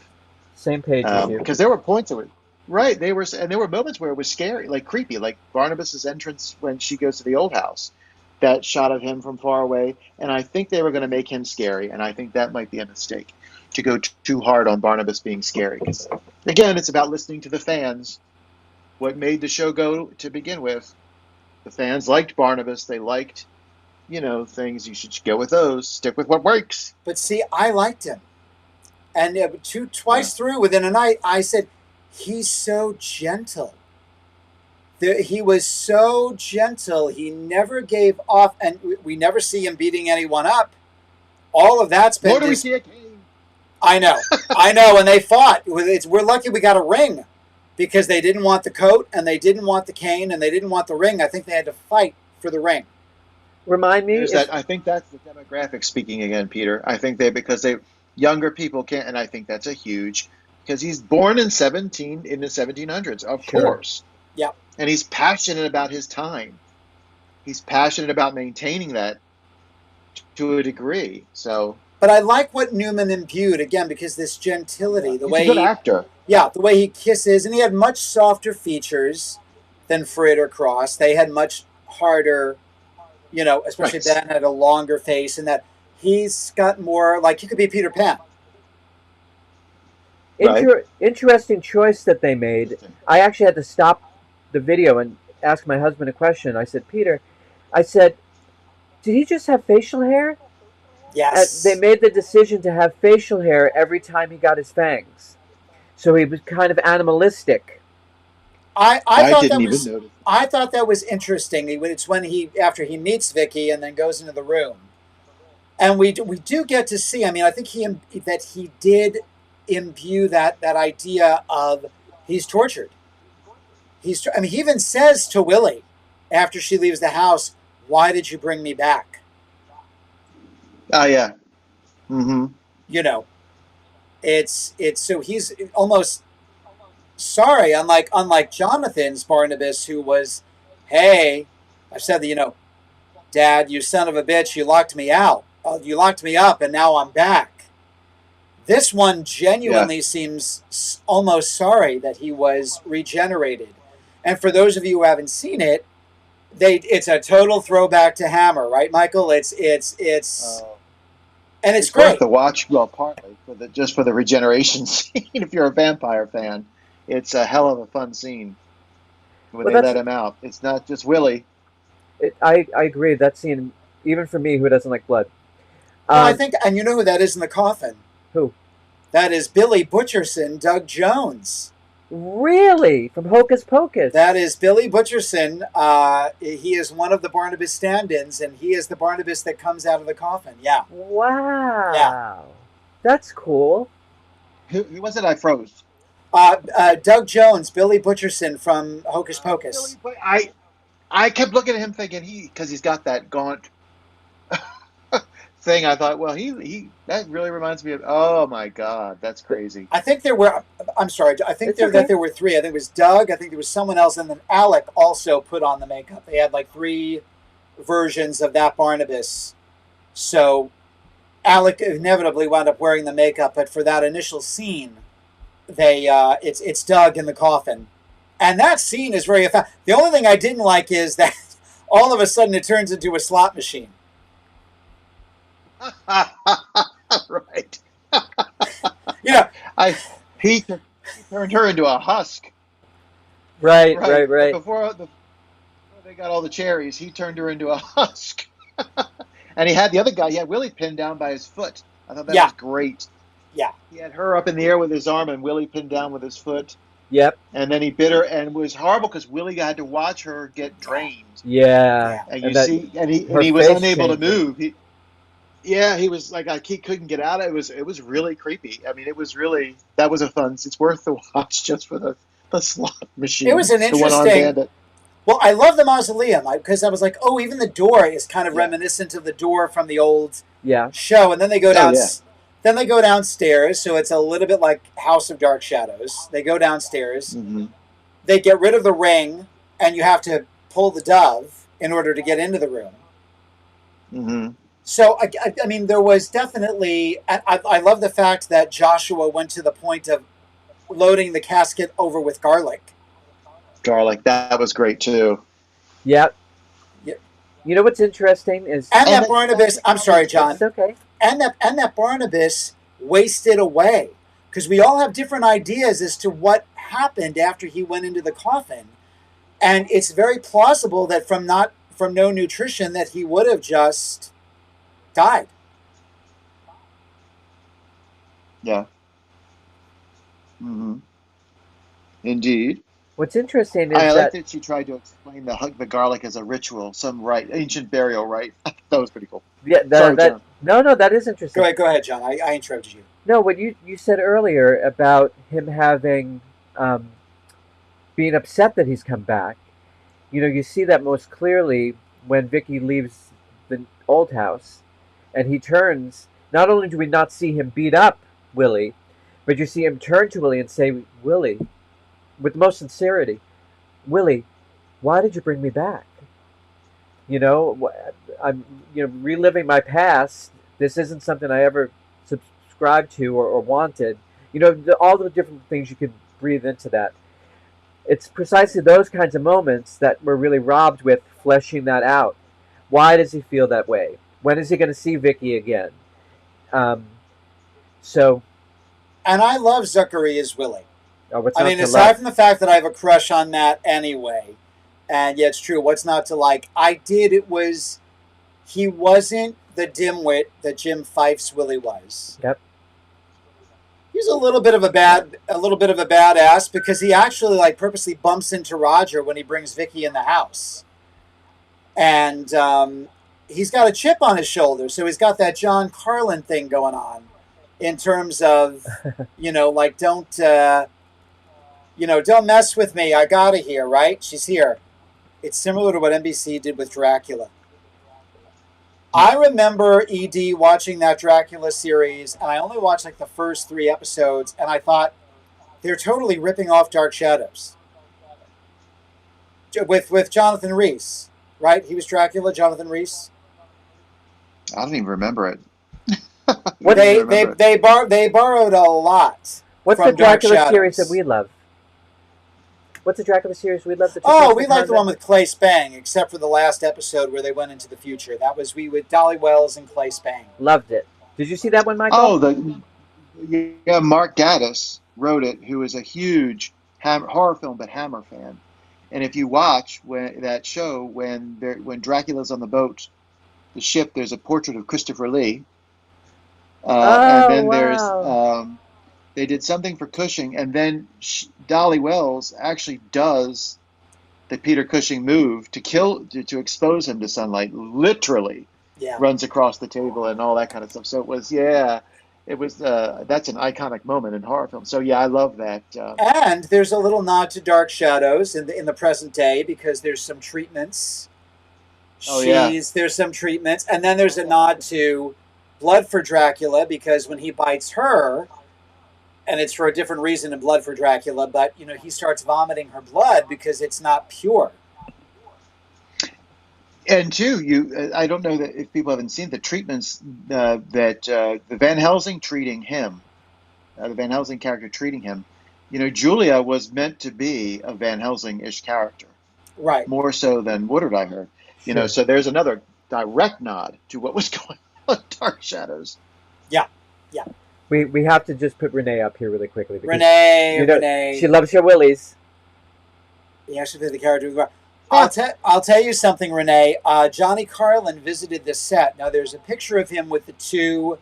Same page as you. because there were points of it. Right, there were moments where it was scary, like creepy, like Barnabas's entrance when she goes to the old house, that shot of him from far away, and I think they were going to make him scary, and I think that might be a mistake to go too hard on Barnabas being scary. Because again, it's about listening to the fans. What made the show go to begin with The fans liked Barnabas. They liked, things. You should go with those. Stick with what works. But see, I liked him. And Yeah. twice through within a night, I said, he's so gentle. He was so gentle. He never gave off, and we never see him beating anyone up. All of that's been Nor do we see a Kane. I know. And they fought. We're lucky we got a ring because they didn't want the coat and they didn't want the cane and they didn't want the ring. I think they had to fight for the ring. Remind me. I think that's the demographic speaking again, Peter. I think because younger people can't, and I think that's a huge, because he's born in the 1700s, of Sure. course. Yeah. And he's passionate about his time. He's passionate about maintaining that to a degree. So, but I like what Newman imbued again because this gentility, he's a good actor. Yeah, the way he kisses, and he had much softer features than Fred or Cross. They had much harder, especially Right. Ben had a longer face, and that he's got more like he could be Peter Pan. Right. Interesting choice that they made. I actually had to stop the video and ask my husband a question. I said, Peter, did he just have facial hair? Yes. They made the decision to have facial hair every time he got his fangs. So he was kind of animalistic. I thought didn't that even was notice. I thought that was interesting. It's when after he meets Vicky and then goes into the room, and we do get to see. I mean, I think he did imbue that idea of he's tortured. He even says to Willie after she leaves the house, "Why did you bring me back?" Oh, yeah. Mm-hmm. It's so he's almost sorry, unlike Jonathan's Barnabas, who was, hey, I've said that, Dad, you son of a bitch, you locked me out. You locked me up, and now I'm back. This one genuinely seems almost sorry that he was regenerated. And for those of you who haven't seen it, it's a total throwback to Hammer, right, Michael? It's and it's great. Worth the watch. Well, partly just for the regeneration scene. If you're a vampire fan, it's a hell of a fun scene when they let him out. It's not just Willie. I agree. That scene, even for me, who doesn't like blood. Well, I think, and you know who that is in the coffin? Who? That is Billy Butcherson, Doug Jones. Really? From Hocus Pocus? That is Billy Butcherson. He is one of the Barnabas stand-ins, and he is the Barnabas that comes out of the coffin. Yeah. Wow. Yeah. That's cool. Who was it? I froze. Doug Jones, Billy Butcherson from Hocus Pocus. I kept looking at him thinking because he's got that gaunt thing. I thought, well, he that really reminds me of. Oh my God, that's crazy. I think there were. I'm sorry. I think that there were three. I think it was Doug. I think there was someone else, and then Alec also put on the makeup. They had like 3 versions of that Barnabas. So Alec inevitably wound up wearing the makeup, but for that initial scene, it's Doug in the coffin, and that scene is very effective. The only thing I didn't like is that all of a sudden it turns into a slot machine. Right. Yeah. He turned her into a husk. Right. Before they got all the cherries, he turned her into a husk. And he had the other guy, he had Willie pinned down by his foot. I thought that was great. Yeah. He had her up in the air with his arm and Willie pinned down with his foot. Yep. And then he bit her, and it was horrible because Willie had to watch her get drained. Yeah. And he was unable to move. He was like, he couldn't get out. It was really creepy. I mean, that was it's worth the watch just for the slot machine. It was an interesting. Well, I love the mausoleum because I was like, oh, even the door is kind of reminiscent of the door from the old show. And then they go down. Then they go downstairs, so it's a little bit like House of Dark Shadows. They go downstairs. Mm-hmm. They get rid of the ring, and you have to pull the dove in order to get into the room. Mm-hmm. So, I mean, there was definitely... I love the fact that Joshua went to the point of loading the casket over with garlic. That was great, too. Yep. You know what's interesting is... And that Barnabas... I'm sorry, John. It's okay. And that Barnabas wasted away. Because we all have different ideas as to what happened after he went into the coffin. And it's very plausible that from no nutrition that he would have just died. Yeah. Hmm. Indeed. What's interesting I is like that that she tried to explain the garlic as a ritual, some rite, ancient burial rite. That was pretty cool. yeah, Sorry, that John. no, that is interesting. Go ahead, John. I interrupted you. No, what you said earlier about him having um, being upset that he's come back. You know, you see that most clearly when Vicky leaves the old house, and he turns. Not only do we not see him beat up Willie, but you see him turn to Willie and say, "Willie," with the most sincerity, "Willie, why did you bring me back? You know, I'm reliving my past. This isn't something I ever subscribed to or wanted. You know, all the different things you could breathe into that. It's precisely those kinds of moments that we're really robbed with fleshing that out. Why does he feel that way? When is he going to see Vicky again? Um, so, And I love Zachary as Willie. what's I not mean, to aside love? from the fact that I have a crush on Matt anyway, and yeah, it's true. What's not to like? I did. It was he wasn't the dimwit that Jim Fife's Willie was. Yep. He's a little bit of a badass because he actually like purposely bumps into Roger when he brings Vicky in the house, and he's got a chip on his shoulder, so he's got that John Carlin thing going on, in terms of, like don't mess with me. I got her here, right? She's here. It's similar to what NBC did with Dracula. I remember ED watching that Dracula series, and I only watched like the first 3 episodes, and I thought they're totally ripping off Dark Shadows with Jonathan Rhys, right? He was Dracula, Jonathan Rhys. I don't even remember it. They borrowed a lot. What's the from Dark Dracula Shadows. series that we love? What's the Dracula series we love? Oh, we like the one with Clay Spang, except for the last episode where they went into the future. That was with Dolly Wells and Clay Spang. Loved it. Did you see that one, Michael? Oh, Mark Gatiss wrote it, who is a huge horror film but Hammer fan. And if you watch that show, when Dracula's on the boat, the ship, there's a portrait of Christopher Lee. And then wow. they did something for Cushing, and then Dolly Wells actually does the Peter Cushing move to expose him to sunlight, literally. Yeah. Runs across the table and all that kind of stuff. So it was that's an iconic moment in horror film. So yeah, I love that. And there's a little nod to Dark Shadows in the present day, because there's some treatments. There's some treatments, and then there's a nod to Blood for Dracula, because when he bites her, and it's for a different reason in Blood for Dracula, but he starts vomiting her blood because it's not pure. And two, I don't know that if people haven't seen the treatments that the Van Helsing treating him, the Van Helsing character treating him. Julia was meant to be a Van Helsing-ish character, right? More so than Woodard, I heard. Sure. So there's another direct nod to what was going on in Dark Shadows. Yeah. We have to just put Renee up here really quickly. Renee. She loves your willies. Yeah, she played the character. I'll tell you something, Renee. Johnny Carlin visited the set. Now, there's a picture of him with the two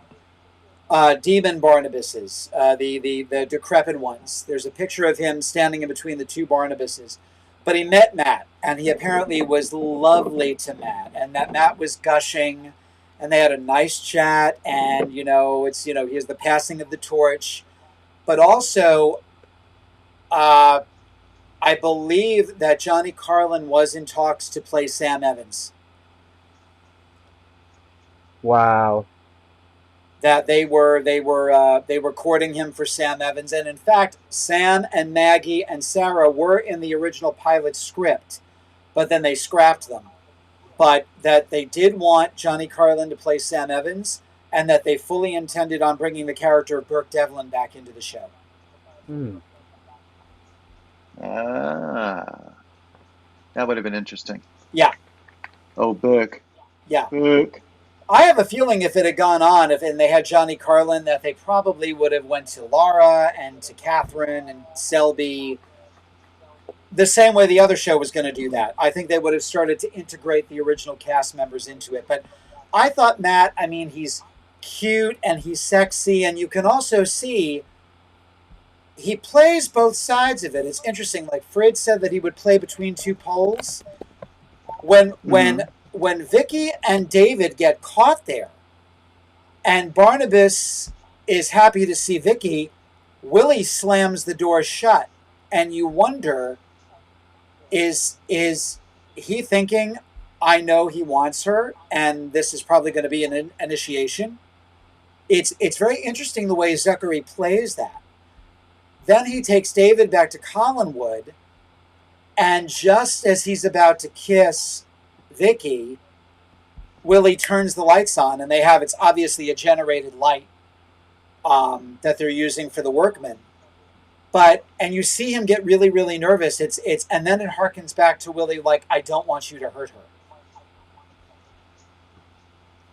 demon Barnabases, the decrepit ones. There's a picture of him standing in between the two Barnabases. But he met Matt, and he apparently was lovely to Matt, and that Matt was gushing, and they had a nice chat, and, here's the passing of the torch. But also, I believe that Johnny Carlin was in talks to play Sam Evans. Wow. That they were courting him for Sam Evans, and in fact, Sam and Maggie and Sarah were in the original pilot script, but then they scrapped them. But that they did want Johnny Carlin to play Sam Evans, and that they fully intended on bringing the character of Burke Devlin back into the show. That would have been interesting. Yeah. Oh, Burke. Yeah. Burke. I have a feeling if it had gone on, and they had Johnny Carlin, that they probably would have went to Laura and to Catherine and Selby, the same way the other show was going to do that. I think they would have started to integrate the original cast members into it. But I thought Matt, I mean, he's cute and he's sexy, and you can also see he plays both sides of it. It's interesting. Like Frid said that he would play between two poles. When Mhm. when Vicky and David get caught there, and Barnabas is happy to see Vicky, Willie slams the door shut, and you wonder, is he thinking, I know he wants her, and this is probably going to be an initiation? It's very interesting the way Zachary plays that. Then he takes David back to Collinwood, and just as he's about to kiss Vicky, Willie turns the lights on, and it's obviously a generated light that they're using for the workmen. And you see him get really, really nervous. And then it harkens back to Willie, like, I don't want you to hurt her.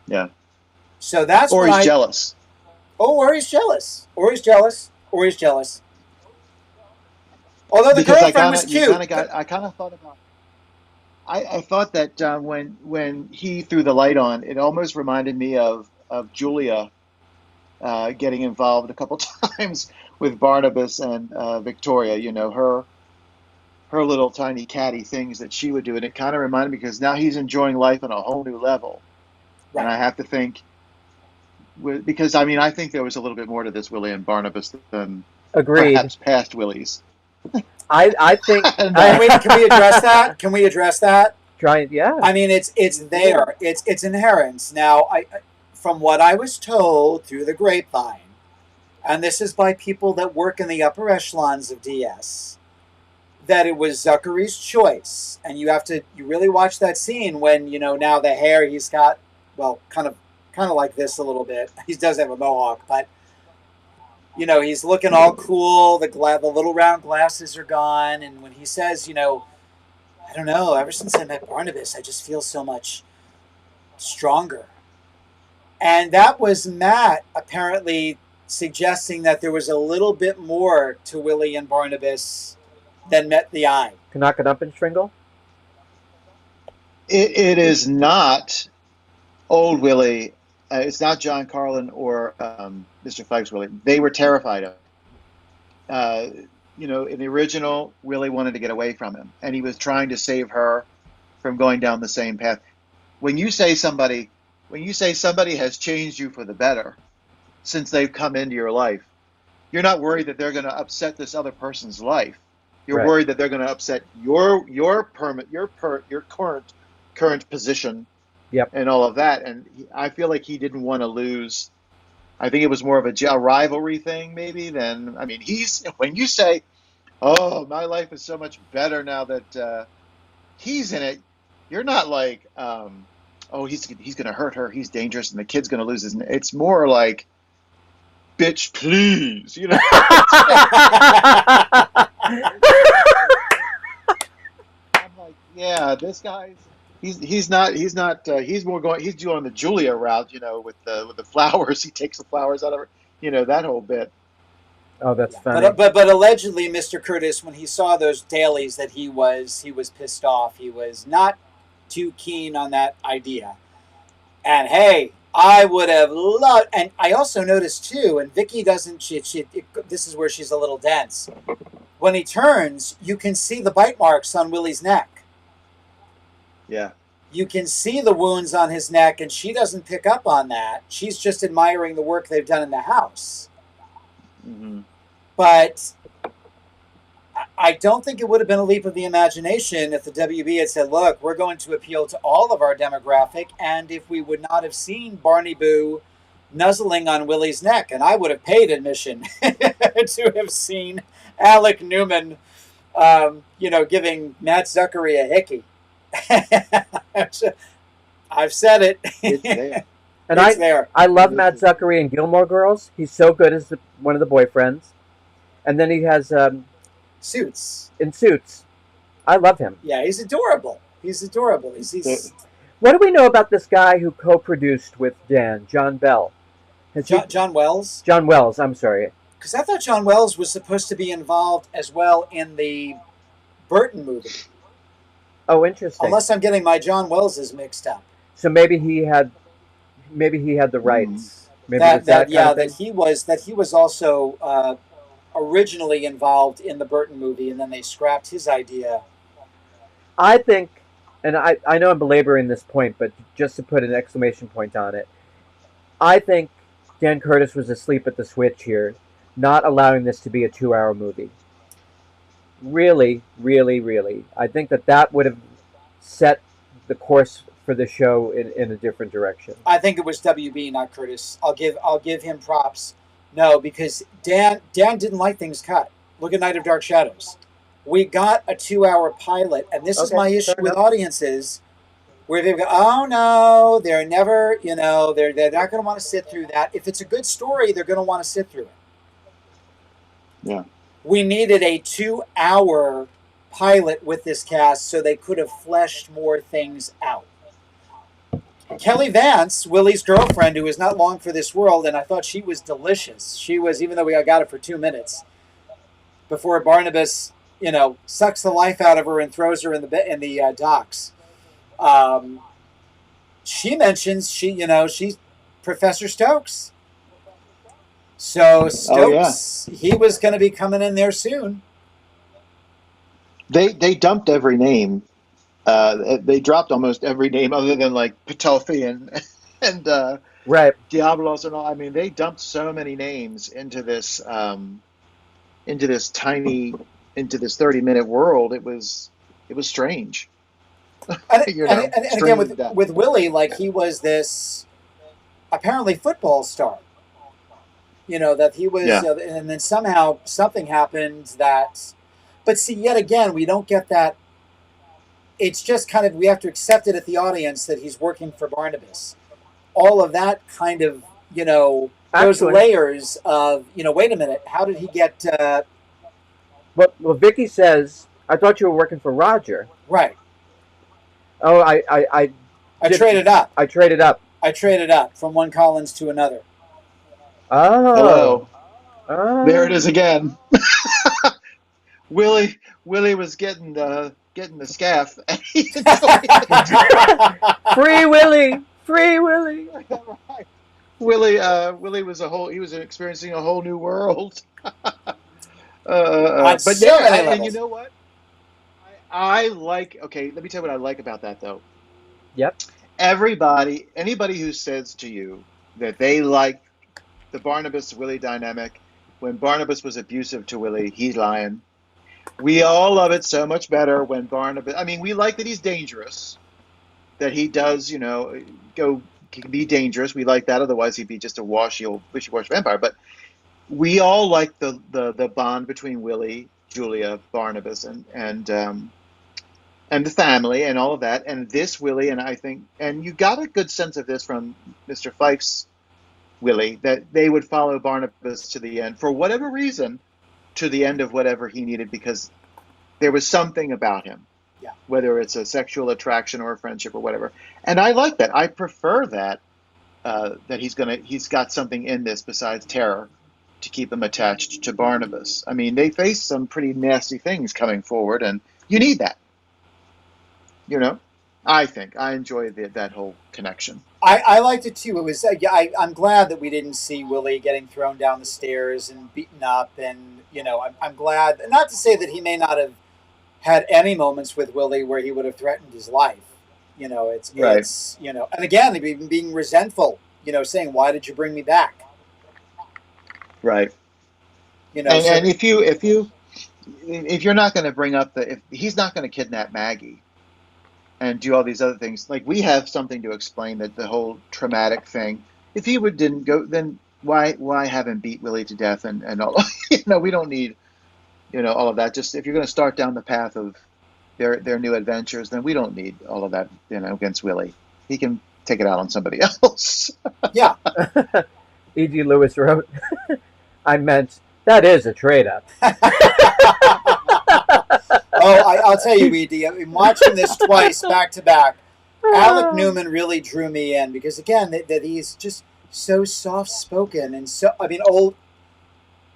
Yeah. So that's Or when he's jealous. Oh, or he's jealous. Or he's jealous. Or he's jealous. Although the Because girlfriend was cute. I kind of thought about. I thought that when he threw the light on, it almost reminded me of Julia getting involved a couple times with Barnabas and Victoria. You know, her little tiny catty things that she would do, and it kind of reminded me because now he's enjoying life on a whole new level, and Right. I have to think because I mean I think there was a little bit more to this Willie and Barnabas than Agreed. perhaps past Willies. I think And Can we address that? Can we address that? yeah. I mean, it's there. It's inherent. Now, from what I was told through the grapevine, and this is by people that work in the upper echelons of DS, that it was Zachary's choice. And you really watch that scene when, now the hair he's got, well, kind of like this a little bit. He does have a mohawk, but he's looking all cool. The little round glasses are gone, and when he says, I don't know, ever since I met Barnabas, I just feel so much stronger. And that was Matt apparently suggesting that there was a little bit more to Willie and Barnabas than met the eye. Knockenuppenstringle? it is not old Willie. It's not John Carlin or Mr. Fikes Willie. They were terrified of him. In the original, Willie wanted to get away from him, and he was trying to save her from going down the same path. When you say somebody has changed you for the better since they've come into your life, you're not worried that they're going to upset this other person's life. You're Right. worried that they're going to upset your current position. Yep. And all of that. And I feel like he didn't want to lose. I think it was more of a rivalry thing, maybe. I mean, when you say, "Oh, my life is so much better now that he's in it," you're not like, "Oh, he's going to hurt her. He's dangerous, and the kid's going to lose his." It's more like, "Bitch, please," I'm like, yeah, this guy's. He's more going. He's doing the Julia route, with the flowers. He takes the flowers out of her, that whole bit. Oh, that's funny. But allegedly, Mr. Curtis, when he saw those dailies, that he was pissed off. He was not too keen on that idea. And hey, I would have loved. And I also noticed too. And Vicky doesn't. This is where she's a little dense. When he turns, you can see the bite marks on Willie's neck. Yeah. You can see the wounds on his neck, and she doesn't pick up on that. She's just admiring the work they've done in the house. Mm-hmm. But I don't think it would have been a leap of the imagination if the WB had said, look, we're going to appeal to all of our demographic, and if we would not have seen Barney Boo nuzzling on Willie's neck, and I would have paid admission to have seen Alec Newman, giving Matt Zachary a hickey. I've said it. It's there. And It's there. I love Matt Zachary in Gilmore Girls. He's so good as one of the boyfriends. And then he has Suits. in Suits. I love him. Yeah, he's adorable. He's What do we know about this guy who co-produced with Dan, John Bell? John Wells. John Wells, I'm sorry. Because I thought John Wells was supposed to be involved as well in the Burton movie. Oh, interesting. Unless I'm getting my John Wells's mixed up. So maybe he had the rights. Maybe it was That that kind yeah, of thing. that he was also originally involved in the Burton movie, and then they scrapped his idea. I think, and I know I'm belaboring this point, but just to put an exclamation point on it, I think Dan Curtis was asleep at the switch here, not allowing this to be a 2-hour movie. Really, really, really. I think that would have set the course for the show in a different direction. I think it was WB, not Curtis. I'll give him props. No, because Dan didn't like things cut. Look at Night of Dark Shadows. We got a 2-hour pilot, and this is Okay, my issue fair with enough. audiences, where they go, "Oh no, they're never, they're not going to want to sit through that. If it's a good story, they're going to want to sit through it." Yeah. We needed a 2-hour pilot with this cast so they could have fleshed more things out. Kelly Vance, Willie's girlfriend, who is not long for this world, and I thought she was delicious. She was, even though we got it for 2 minutes before Barnabas, sucks the life out of her and throws her in the docks. She mentions she's Professor Stokes. So Stokes, he was going to be coming in there soon. They dumped every name. They dropped almost every name other than like Patelfi and Right. Diablos and all. I mean, they dumped so many names into this 30-minute world. It was strange. And again, strange with Willie, like, he was this apparently football star. That he was, Yeah. and then somehow something happened that. But see, yet again, we don't get that. It's just kind of, we have to accept it at the audience that he's working for Barnabas. All of that kind of, those Actually, layers of, wait a minute, how did he get? well, Vicky says, I thought you were working for Roger. Right. Oh, I traded up. I traded up. I traded up from one Collins to another. Oh. Hello. Oh. There it is again. Willie was getting the scaff. Free Willie. Free Willie. Willie was he was experiencing a whole new world. On But so yeah, many and levels. you know what? I like. Okay, let me tell you what I like about that though. Yep. Anybody who says to you that they like the Barnabas Willie dynamic, when Barnabas was abusive to Willie, he's lying. We all love it so much better when Barnabas. I mean, we like that he's dangerous, that he does, can be dangerous. We like that. Otherwise, he'd be just a wishy-washy vampire. But we all like the bond between Willie, Julia, Barnabas, and the family and all of that. And this Willie, and I think, and you got a good sense of this from Mr. Fife's Willie, that they would follow Barnabas to the end for whatever reason, to the end of whatever he needed, because there was something about him, yeah, whether it's a sexual attraction or a friendship or whatever. And I like that. I prefer that that he's got something in this besides terror to keep him attached to Barnabas. I mean, they face some pretty nasty things coming forward, and you need that. I think I enjoy that whole connection. I liked it too. It was I'm glad that we didn't see Willie getting thrown down the stairs and beaten up, and I'm glad. Not to say that he may not have had any moments with Willie where he would have threatened his life. Right. It's and again, even being resentful. Saying, "Why did you bring me back?" Right. And if you're not going to bring up if he's not going to kidnap Maggie and do all these other things, like, we have something to explain that the whole traumatic thing. If he didn't go, then why have him beat Willie to death and all? We don't need all of that. Just, if you're going to start down the path of their new adventures, then we don't need all of that against Willie. He can take it out on somebody else. Yeah. E.G. Lewis wrote, I meant, that is a trade-up. I'll tell you, Ed, I'm watching this twice back to back. Alec Newman really drew me in because, again, that he's just so soft spoken and so,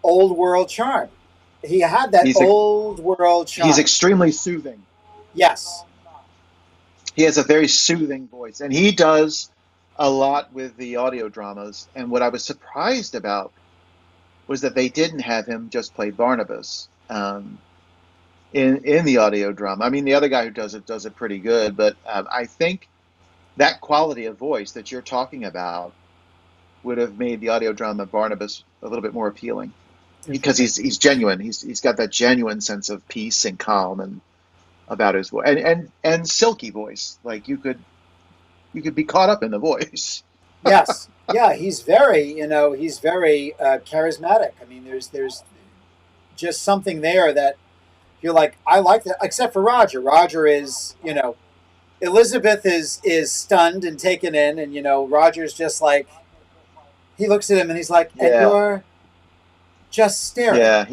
old world charm. he had that He's old world he's charm. extremely soothing. Yes. He has a very soothing voice, and he does a lot with the audio dramas. And what I was surprised about was that they didn't have him just play Barnabas in the audio drama. I mean, the other guy who does it pretty good, but I think that quality of voice that you're talking about would have made the audio drama Barnabas a little bit more appealing because Interesting. he's genuine. He's got that genuine sense of peace and calm and about his voice and silky voice. Like you could be caught up in the voice. Yes. Yeah. He's very charismatic. I mean, there's just something there that you're like, I like that. Except for Roger. Roger is, Elizabeth is stunned and taken in, and Roger's just like he looks at him and he's like, and Yeah, you're just staring. yeah.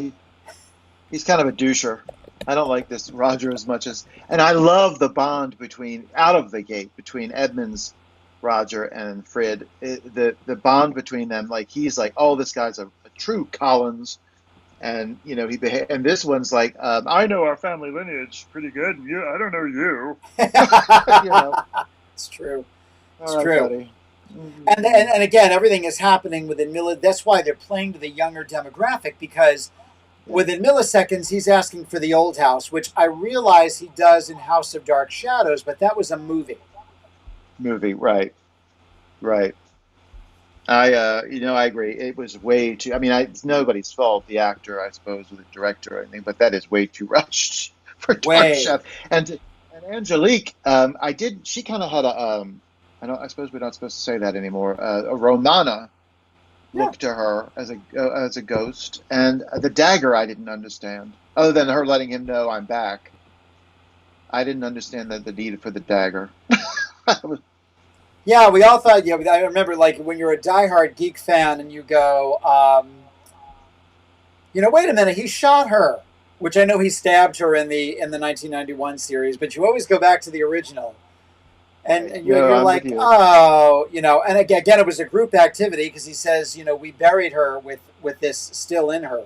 He's kind of a doucher. I don't like this Roger as much as, and I love the bond between out of the gate between Edmund's Roger and Frid. The bond between them, like he's like, oh, this guy's a true Collins, and and this one's like, I know our family lineage pretty good, and I don't know you. you know, It's true. all It's right, true. buddy. And again, everything is happening within That's why they're playing to the younger demographic because Yeah, within milliseconds he's asking for the old house, which I realize he does in House of Dark Shadows, but that was a movie. movie, right, right. I agree. It was way too. I mean, it's nobody's fault, the actor, I suppose, or the director or anything, but that is way too rushed for Dark Way. Shadow. And Angelique, I did. She kind of had a. I suppose we're not supposed to say that anymore. A Romana Yeah. look to her as a ghost, and the dagger I didn't understand. Other than her letting him know I'm back, I didn't understand the need for the dagger. Yeah, we all thought. Yeah, I remember like when you're a diehard geek fan and you go, wait a minute, he shot her, which I know he stabbed her in the 1991 series, but you always go back to the original, and, Right. and you're, No, you're I'm with like, you. oh, and again, it was a group activity because he says, we buried her with this still in her.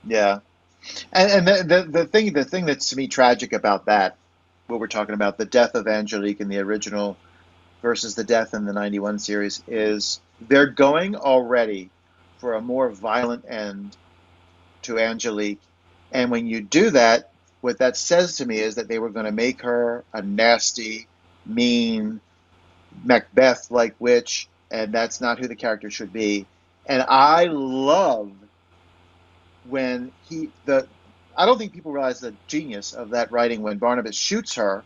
Yeah. And the thing that's to me tragic about that, what we're talking about, the death of Angelique in the original versus the death in the 91 series, is they're going already for a more violent end to Angelique. And when you do that, what that says to me is that they were going to make her a nasty, mean, Macbeth like witch, and that's not who the character should be. And I love when I don't think people realize the genius of that writing when Barnabas shoots her.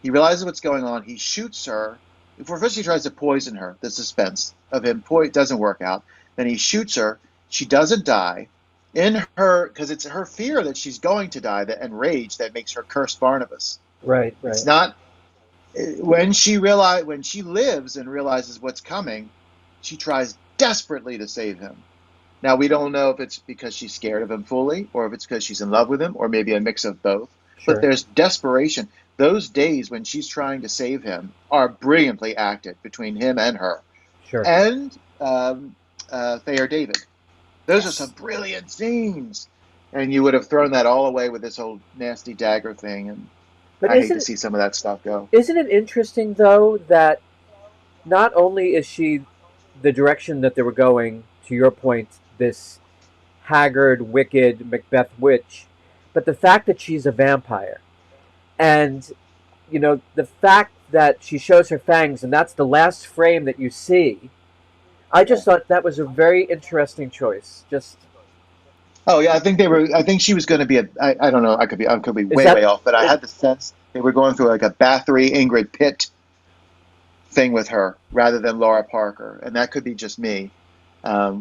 He realizes what's going on. He shoots her. First, he tries to poison her. The suspense of him doesn't work out. Then he shoots her. She doesn't die. In her, because it's her fear that she's going to die and rage that makes her curse Barnabas. Right, It's right. not when she lives and realizes what's coming, she tries desperately to save him. Now we don't know if it's because she's scared of him fully, or if it's because she's in love with him, or maybe a mix of both. But Sure, there's desperation. Those days when she's trying to save him are brilliantly acted between him and her, sure. and Thayer David. Those are some Yes. brilliant scenes, and you would have thrown that all away with this whole nasty dagger thing. And But I hate to isn't see some of that stuff go. isn't it interesting though that not only is she the direction that they were going, to your point, this haggard, wicked Macbeth witch, but the fact that she's a vampire. And, the fact that she shows her fangs and that's the last frame that you see, I Yeah. just thought that was a very interesting choice. Just, Oh yeah, I think they were. I think she was going to be a. I don't know. I could be is way that, off, but I is, had the sense they were going through like a Bathory Ingrid Pitt thing with her rather than Laura Parker, and that could be just me,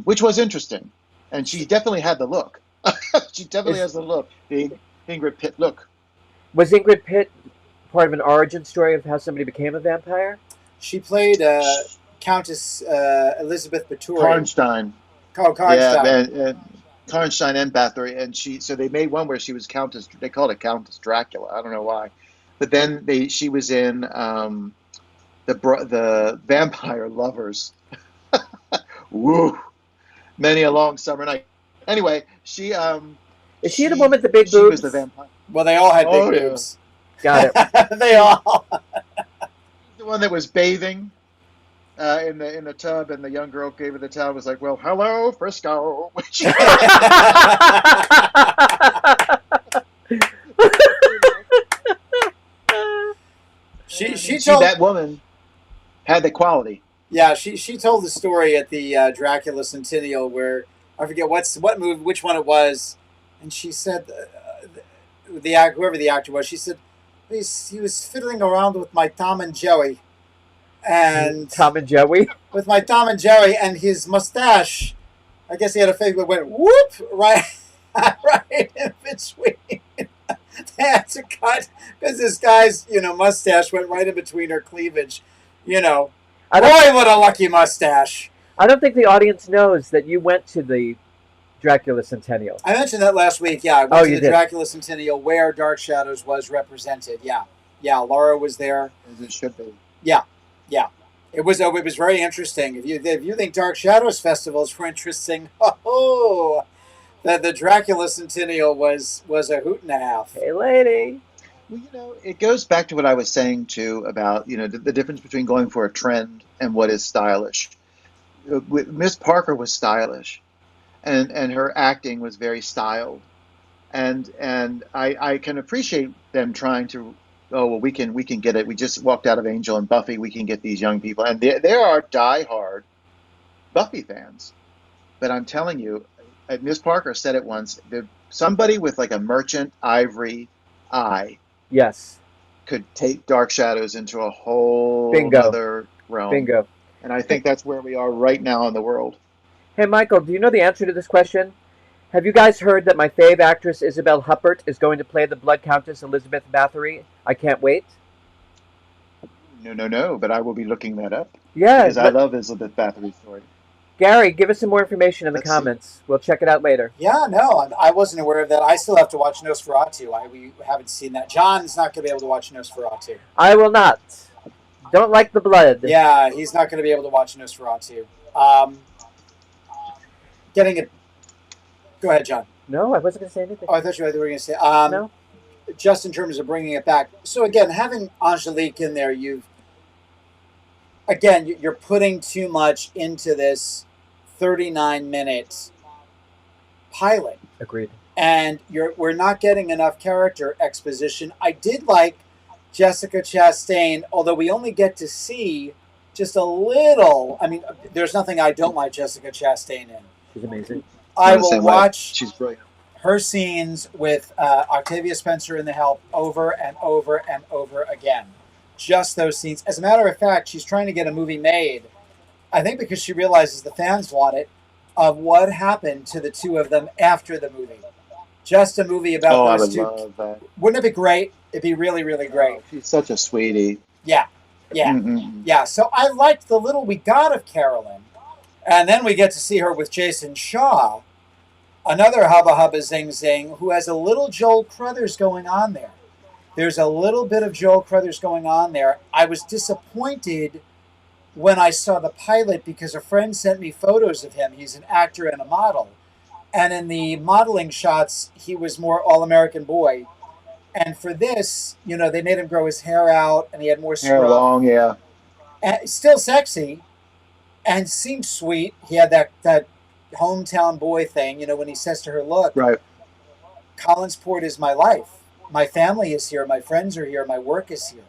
which was interesting. And she definitely had the look. She definitely is, has the look, the Ingrid Pitt look. was Ingrid Pitt part of an origin story of how somebody became a vampire? She played Countess Elizabeth Bathory. Karnstein, Carl yeah, Karnstein. and Karnstein and Bathory, and so they made one where she was Countess. They called it Countess Dracula. I don't know why, but then she was in the Vampire Lovers. Woo! Many a long summer night. Anyway, Is she the one with the big she was the boobs? vampire. Well, they all had big Oh yeah, boobs. Got it. They all. the one that was bathing in the tub, and the young girl gave her the towel. Was like, "Well, hello, Frisco." she See, told. that woman had the quality. Yeah, she told the story at the Dracula Centennial where I forget what movie, which one it was, and she said whoever the actor was, she said he was fiddling around with my Tom and Jerry, and Tom and Joey. with my Tom and Jerry and his mustache. I guess he had a face that went whoop right right in between. They had to cut because this guy's mustache went right in between her cleavage. You know, I boy, don't, what a lucky mustache. I don't think the audience knows that you went to the Dracula Centennial. I mentioned that last week. Yeah, I went Oh, to you the did. Dracula Centennial where Dark Shadows was represented. Yeah, yeah. Laura was there. As it should be. Yeah, yeah. It was very interesting. If you think Dark Shadows festivals were interesting, oh, the Dracula Centennial was a hoot and a half. Hey, lady. Well, it goes back to what I was saying too about, the difference between going for a trend and what is stylish. Miss Parker was stylish, and her acting was very styled, and I can appreciate them trying to. Oh well, we can get it. We just walked out of Angel and Buffy. We can get these young people, and there are diehard Buffy fans. But I'm telling you, Miss Parker said it once. Somebody with like a merchant ivory eye Yes. could take Dark Shadows into a whole Bingo. other realm. Bingo. And I think that's where we are right now in the world. Hey, Michael, do you know the answer to this question? Have you guys heard that my fave actress Isabel Huppert is going to play the Blood Countess Elizabeth Bathory? I can't wait. No, but I will be looking that up Yeah, because I love Elizabeth Bathory's story. Gary, give us some more information in the Let's see. comments. We'll check it out later. Yeah, no, I wasn't aware of that. I still have to watch Nosferatu. We haven't seen that. John's not going to be able to watch Nosferatu. I will not. Don't like the blood. Yeah, he's not going to be able to watch Nosferatu. Getting it. Go ahead, John. No, I wasn't going to say anything. Oh, I thought you were going to say. No. Just in terms of bringing it back. So again, having Angelique in there, you're putting too much into this 39-minute pilot, Agreed. and we're not getting enough character exposition. I did like Jessica Chastain, although we only get to see just a little. I mean, there's nothing I don't like Jessica Chastain in. She's amazing. I I'm the will same way. watch She's brilliant. her scenes with Octavia Spencer in The Help over and over and over again. Just those scenes. As a matter of fact, she's trying to get a movie made, I think because she realizes the fans want it, of what happened to the two of them after the movie. Just a movie about Oh, I those would two. love that. Wouldn't it be great? It'd be really, really great. Oh, she's such a sweetie. Yeah, yeah, Mm-mm. yeah. So I liked the little we got of Carolyn. And then we get to see her with Jason Shaw, another Hubba Hubba Zing Zing, who has a little Joel Crothers going on there. There's a little bit of Joel Crothers going on there. I was disappointed when I saw the pilot because a friend sent me photos of him. He's an actor and a model. And in the modeling shots, he was more all-American boy. And for this, they made him grow his hair out, and he had more Hair scruff. long, yeah. And still sexy, and seemed sweet. He had that hometown boy thing, when he says to her, look, Right. Collinsport is my life. My family is here. My friends are here. My work is here.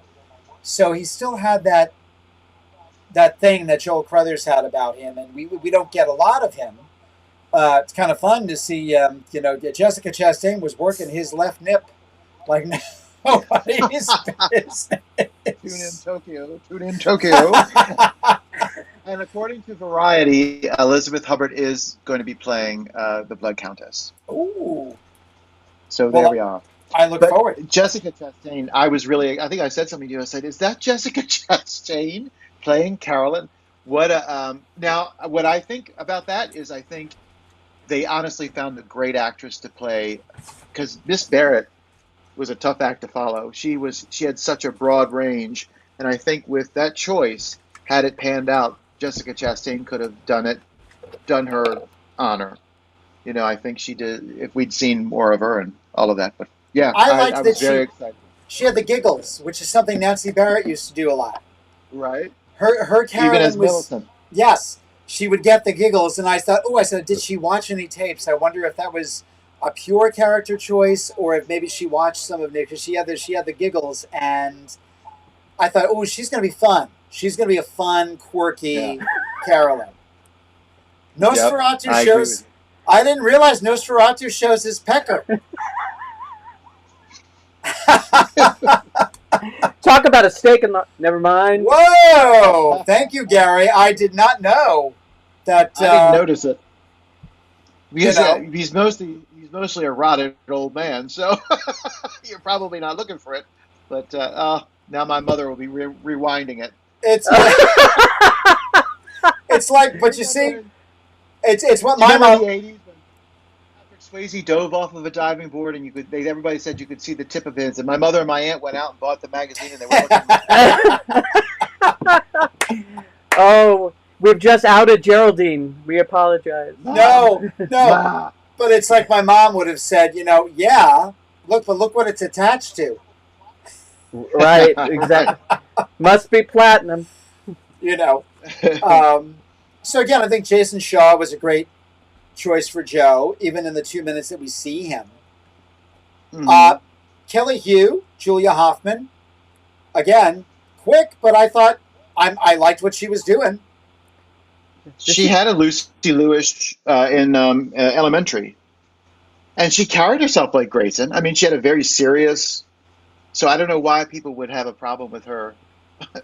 So he still had that thing that Joel Crothers had about him, and we don't get a lot of him. It's kind of fun to see, Jessica Chastain was working his left nip like nobody's business. Tune in Tokyo. And according to Variety, Elizabeth Hubbard is going to be playing the Blood Countess. Ooh. So Well, there we are. I look But forward. Jessica Chastain, I think I said something to you. I said, "Is that Jessica Chastain playing Carolyn?" Now, what I think about that is, I think they honestly found a great actress to play, because Miss Barrett was a tough act to follow. She had such a broad range, and I think with that choice, had it panned out, Jessica Chastain could have done her honor. I think she did if we'd seen more of her and all of that. But yeah, I I liked that was very excited. she had the giggles, which is something Nancy Barrett used to do a lot. Right? Her Even Carolyn as was, Millicent. yes, she would get the giggles, and I said, did she watch any tapes? I wonder if that was a pure character choice, or if maybe she watched some of it because she had the giggles, and I thought, oh, she's going to be fun. She's going to be a fun, Yeah. quirky Carolyn. Yep. Nosferatu I agree with shows. I didn't realize Nosferatu shows his pecker. you. Talk about a steak and never mind. Whoa! Thank you, Gary. I did not know that. I didn't notice it You because know, he's mostly a rotted old man, so you're probably not looking for it. But now my mother will be rewinding it. it's it's like, but you see, Remember, it's what do you my remember mom. the '80s when Patrick Swayze dove off of a diving board and everybody said you could see the tip of his, and my mother and my aunt went out and bought the magazine and they were looking. Oh, we've just outed Geraldine. We apologize. No, no, Wow. but it's like my mom would have said. Yeah, but look what it's attached to. Right, exactly. Must be platinum. You know. So again, I think Jason Shaw was a great choice for Joe, even in the 2 minutes that we see him. Mhm. Kelly Hugh, Julia Hoffman, again, quick, but I thought I liked what she was doing. She had a Lucy Lewis in Elementary, and she carried herself like Grayson. I mean, she had a very serious. So I don't know why people would have a problem with her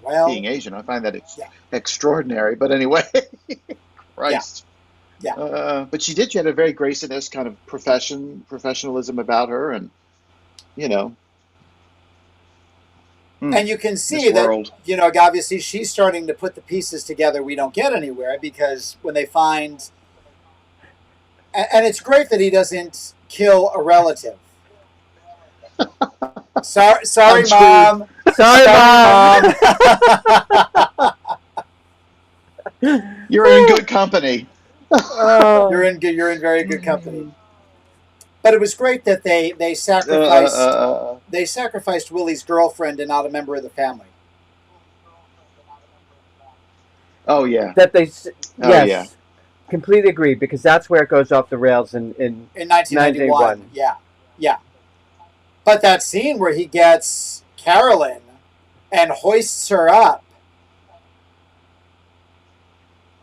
Well, being Asian. I find that yeah, extraordinary. But anyway, yeah, Christ. yeah. But she did. She had a very Grayson-esque kind of professionalism about her, and you know, And you can this see that, world. obviously she's starting to put the pieces together. We don't get anywhere because when they find, and it's great that he doesn't kill a relative. Sorry, I'm screwed. mom. Sorry, Mom. You're in good company. Oh. You're in very good company. But it was great that they Uh, sacrificed Willie's girlfriend and not a member of the family. oh yeah. That they, Oh yeah. yes, completely agree, because that's where it goes off the rails in In 1991. 1991. Yeah. Yeah. But that scene where he gets Carolyn and hoists her up,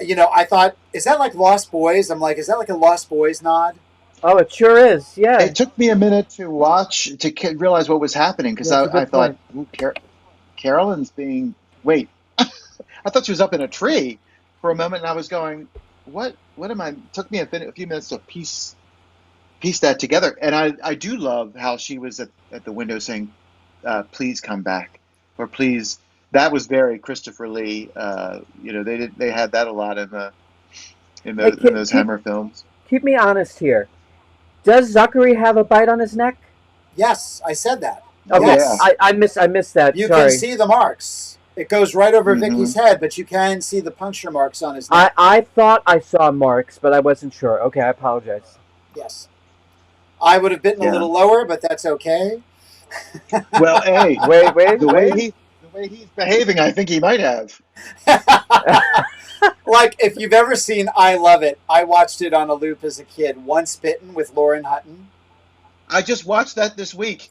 I thought, is that like Lost Boys? I'm like, is that like a Lost Boys nod? Oh, it sure is. Yeah. It took me a minute to watch to realize what was happening because That's a I good thought, point. ooh, Carolyn's being wait. I thought she was up in a tree for a moment, and I was going, "What? What am I?" It took me a few minutes to piece that together, and I do love how she was at the window saying, "Please come back," or "Please." That was very Christopher Lee. They had that a lot in the in Hey, those in those Hammer films. keep me honest here. Does Zachary have a bite on his neck? Yes, I said that. Oh Okay, yeah. Yes. I missed that. You Sorry. can see the marks. It goes right over Hmm. Vicky's head, but you can see the puncture marks on his neck. I thought I saw marks, but I wasn't sure. Okay, I apologize. Yes. I would have bitten a Yeah. little lower, but that's okay. Well, hey, Wait. the way he's behaving, I think he might have. Like, if you've ever seen I Love It, I watched it on a loop as a kid. Once Bitten with Lauren Hutton. I just watched that this week.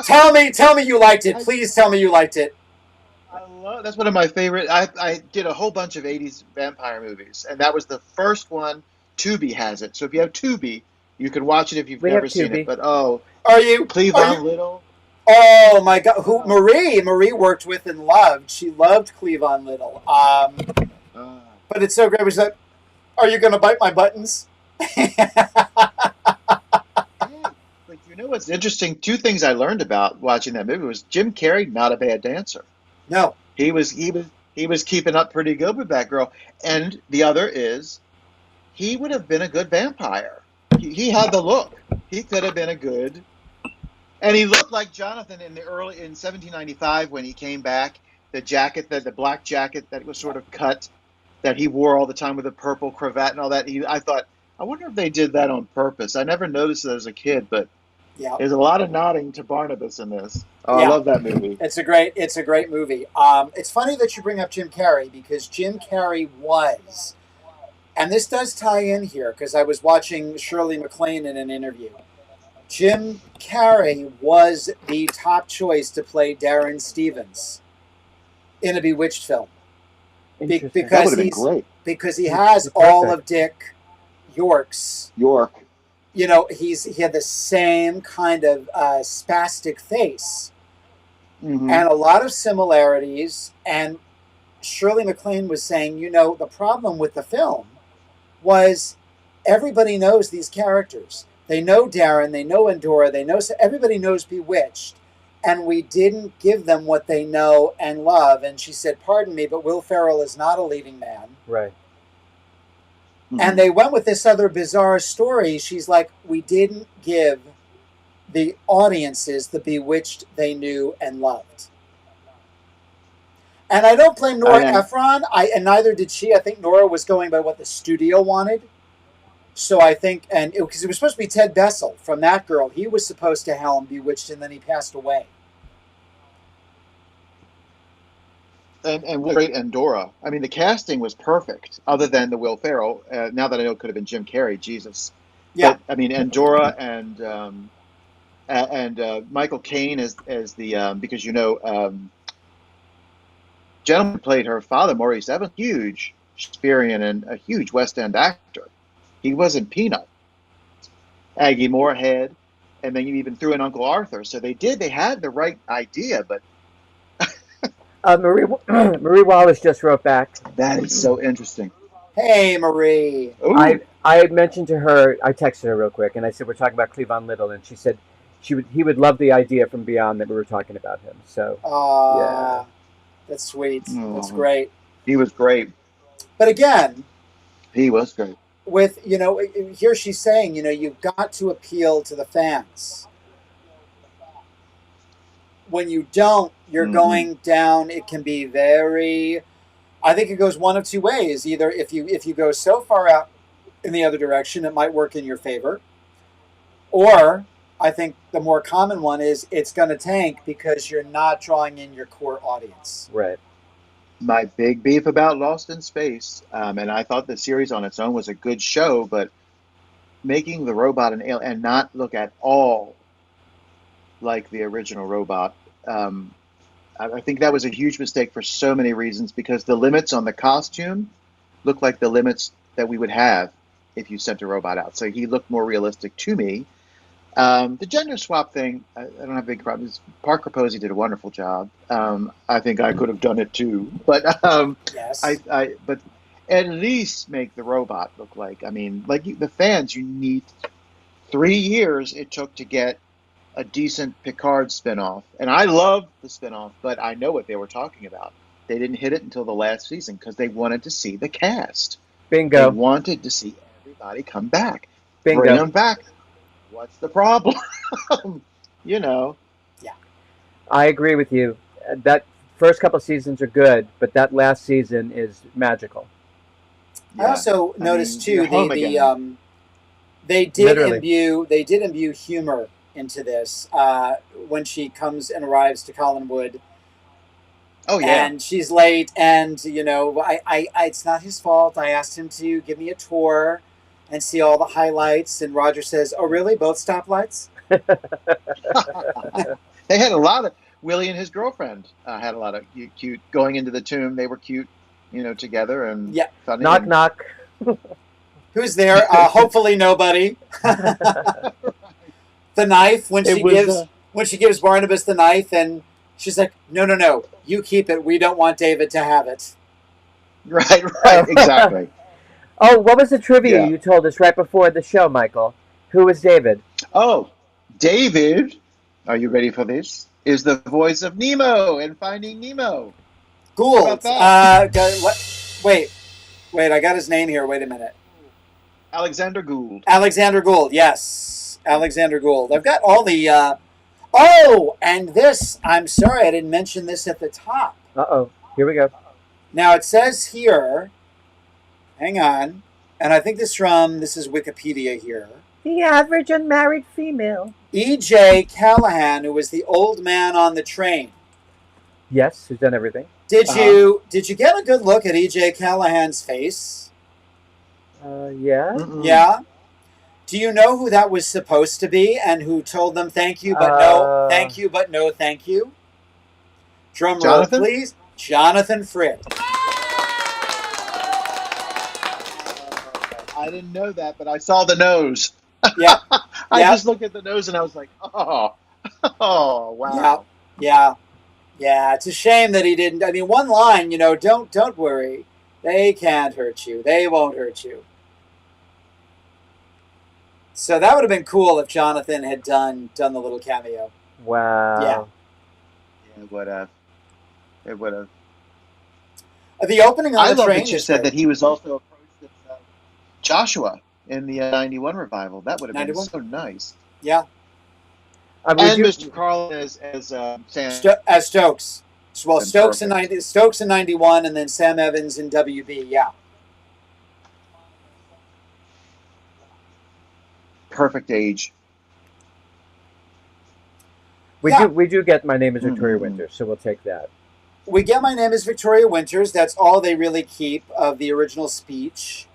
Tell me you liked it. Please tell me you liked it. I love that's one of my favorite. I did a whole bunch of '80s vampire movies, and that was the first one. Tubi has it, so if you have Tubi, you can watch it if you've We have never seen Tubi. it. But oh, Are you? Cleavon Little. Oh my God! Who Marie worked with and loved. She loved Cleavon Little. Uh, But it's so great. She's like, "Are you going to bite my buttons?" But you know what's interesting? Two things I learned about watching that movie was Jim Carrey, not a bad dancer. No. He was keeping up pretty good with that girl. And the other is he would have been a good vampire. He had the look. He could have been a good, and he looked like Jonathan in 1795 when he came back. The jacket, the black jacket that was sort of cut, that he wore all the time with a purple cravat and all that. I thought, I wonder if they did that on purpose. I never noticed it as a kid, but Yeah, there's a lot of nodding to Barnabas in this. Oh, I yeah. love that movie. It's a great movie. It's funny that you bring up Jim Carrey because Jim Carrey was, and this does tie in here because I was watching Shirley MacLaine in an interview. Jim Carrey was the top choice to play Darren Stevens in a Bewitched film Interesting. That would because have been great. he has He's all perfect. of Dick York's. York. He had the same kind of spastic face Hmm. and a lot of similarities. And Shirley MacLaine was saying, the problem with the film was everybody knows these characters. They know Darren, they know Endora, everybody knows Bewitched, and we didn't give them what they know and love. And she said, "Pardon me, but Will Ferrell is not a leading man." Right. And they went with this other bizarre story. She's like, "We didn't give the audiences the Bewitched they knew and loved." And I don't blame Nora And Ephron. And neither did she. I think Nora was going by what the studio wanted. So I think, and because it was supposed to be Ted Bessel from That Girl, he was supposed to helm Bewitched, and then he passed away. and what a great Endora. I mean, the casting was perfect, other than the Will Ferrell. Now that I know it could have been Jim Carrey, Jesus. Yeah, But I mean, Endora and Michael Caine as the because gentleman played her father, Maurice Evans, huge Shakespearean and a huge West End actor. He wasn't Peanut. Aggie Moorehead, and then you even threw in Uncle Arthur. So they had the right idea, but Marie Marie Wallace just wrote back. that is so interesting. hey Marie. Oh, I had mentioned to her. I texted her real quick, and I said we're talking about Cleavon Little, and she said he would love the idea from Beyond that we were talking about him. So yeah, That's sweet. That's oh, great. he was great. But again, He was great. with here she's saying, you've got to appeal to the fans. When you don't, you're Hmm. going down. It can be very. I think it goes one of two ways. Either if you go so far out in the other direction, it might work in your favor, or I think the more common one is it's going to tank because you're not drawing in your core audience. right. My big beef about Lost in Space, and I thought the series on its own was a good show, but making the robot an alien and not look at all like the original robot. Um, I think that was a huge mistake for so many reasons because the limits on the costume look like the limits that we would have if you sent a robot out. So he looked more realistic to me. The gender swap thing, I don't have a big problem. Parker Posey did a wonderful job. I think I could have done it too, but Yes. but at least make the robot look like. I mean, like the fans, you need 3 years it took to get a decent Picard spinoff, and I love the spinoff, but I know what they were talking about. They didn't hit it until the last season because they wanted to see the cast. They Bingo. wanted to see everybody come back. Bring Bingo. them back. What's the problem? you know. Yeah. I agree with you. That first couple seasons are good, but that last season is magical. I Yeah. also I noticed mean, you're too home again. Literally. they did imbue humor into this when she comes and arrives to Collinwood Oh yeah. and she's late and it's not his fault. I asked him to give me a tour and see all the highlights and Roger says, "Oh really? Both stoplights?" They had a lot of Willie and his girlfriend had a lot of cute going into the tomb. They were cute, together and Yeah. funny Knock and knock. Who's there? Hopefully nobody. The knife it was when she gives Barnabas the knife and she's like, "No, no, no. You keep it. We don't want David to have it." right, exactly. Oh, what was the trivia Yeah. you told us right before the show, Michael? Who was David? Oh, David, are you ready for this? Is the voice of Nemo in Finding Nemo. How about Gould. that? Wait, wait. I got his name here. Wait a minute. Alexander Gould. Alexander Gould. Yes, Alexander Gould. I've got all the. Oh, and this. I'm sorry, I didn't mention this at the top. Uh oh. Here we go. Now it says here. Hang on. And I think this is Wikipedia here. The average unmarried female. E.J. Callahan, who was the old man on the train. Yes, who's done everything. Did you get a good look at E.J. Callahan's face? Yeah. Mm-mm. Yeah. Do you know who that was supposed to be and who told them thank you but no thank you but no thank you? Drum roll, Jonathan? please. Jonathan Frid. I didn't know that, but I saw the nose. Yeah. I Yeah. just looked at the nose and I was like, oh, oh, wow. Yeah. Yeah. It's a shame that he didn't. I mean, one line, don't worry. They can't hurt you. They won't hurt you. So that would have been cool if Jonathan had done the little cameo. Wow. Yeah. It would have. It would have. The opening on I the love train that you is said great. that he was also approached as Joshua in the 91 revival. That would have been 91? so nice. Yeah. Would And you, Mr. Carlin as Sam. As Stokes. Well, Been Stokes in perfect. Stokes in 91, and then Sam Evans in WB. Yeah. Perfect age. we do get My Name is Victoria Mhm. Winters, so we'll take that. We get My Name is Victoria Winters. That's all they really keep of the original speech.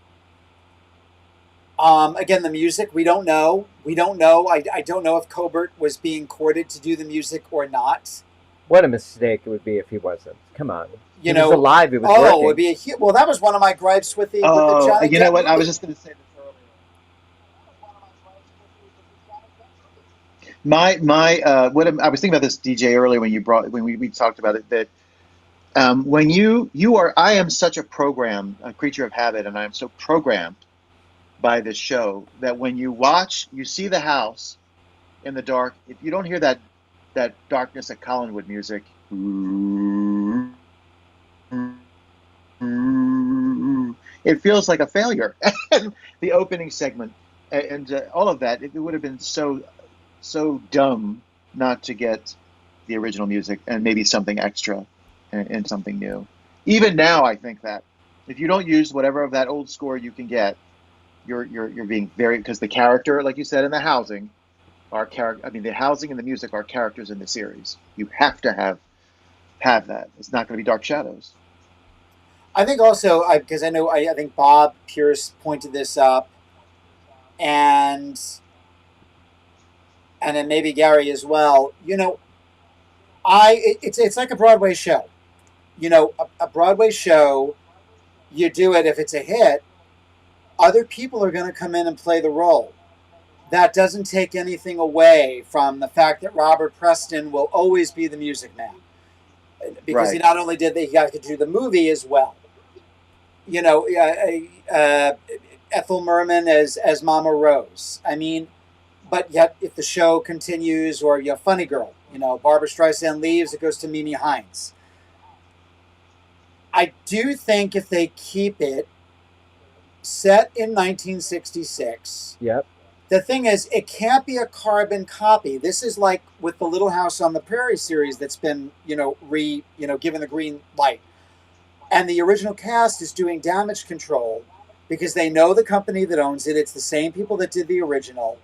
Again, the music, we don't know. I don't know if Colbert was being courted to do the music or not. What a mistake it would be if he wasn't. Come on. You He know, was alive. He was it working. would be well. That was one of my gripes with the Oh, Johnny you know Depp what? I movie. was just going to say this earlier. I was thinking about this, DJ, earlier when we talked about it, that when I am such a creature of habit, and I am so programmed by this show that when you see the house in the dark, if you don't hear that darkness at Collinwood music, it feels like a failure. And the opening segment and all of that, it would have been so dumb not to get the original music and maybe something extra and something new. Even now, I think that if you don't use whatever of that old score you can get, you're being very, because the character, like you said, in the housing, the housing and the music are characters in the series. You have to have that. It's not going to be Dark Shadows. I think also because I think Bob Pierce pointed this up, and then maybe Gary as well. It's like a Broadway show. A Broadway show, you do it if it's a hit. Other people are going to come in and play the role. That doesn't take anything away from the fact that Robert Preston will always be the music man, because he Right. not only he got to do the movie as well. Ethel Merman as Mama Rose. I mean, but yet if the show continues, or Funny Girl, Barbara Streisand leaves, it goes to Mimi Hines. I do think if they keep it set in 1966, Yep. the thing is, it can't be a carbon copy. This is like with the Little House on the Prairie series that's been, given the green light. And the original cast is doing damage control because they know the company that owns it. It's the same people that did the original.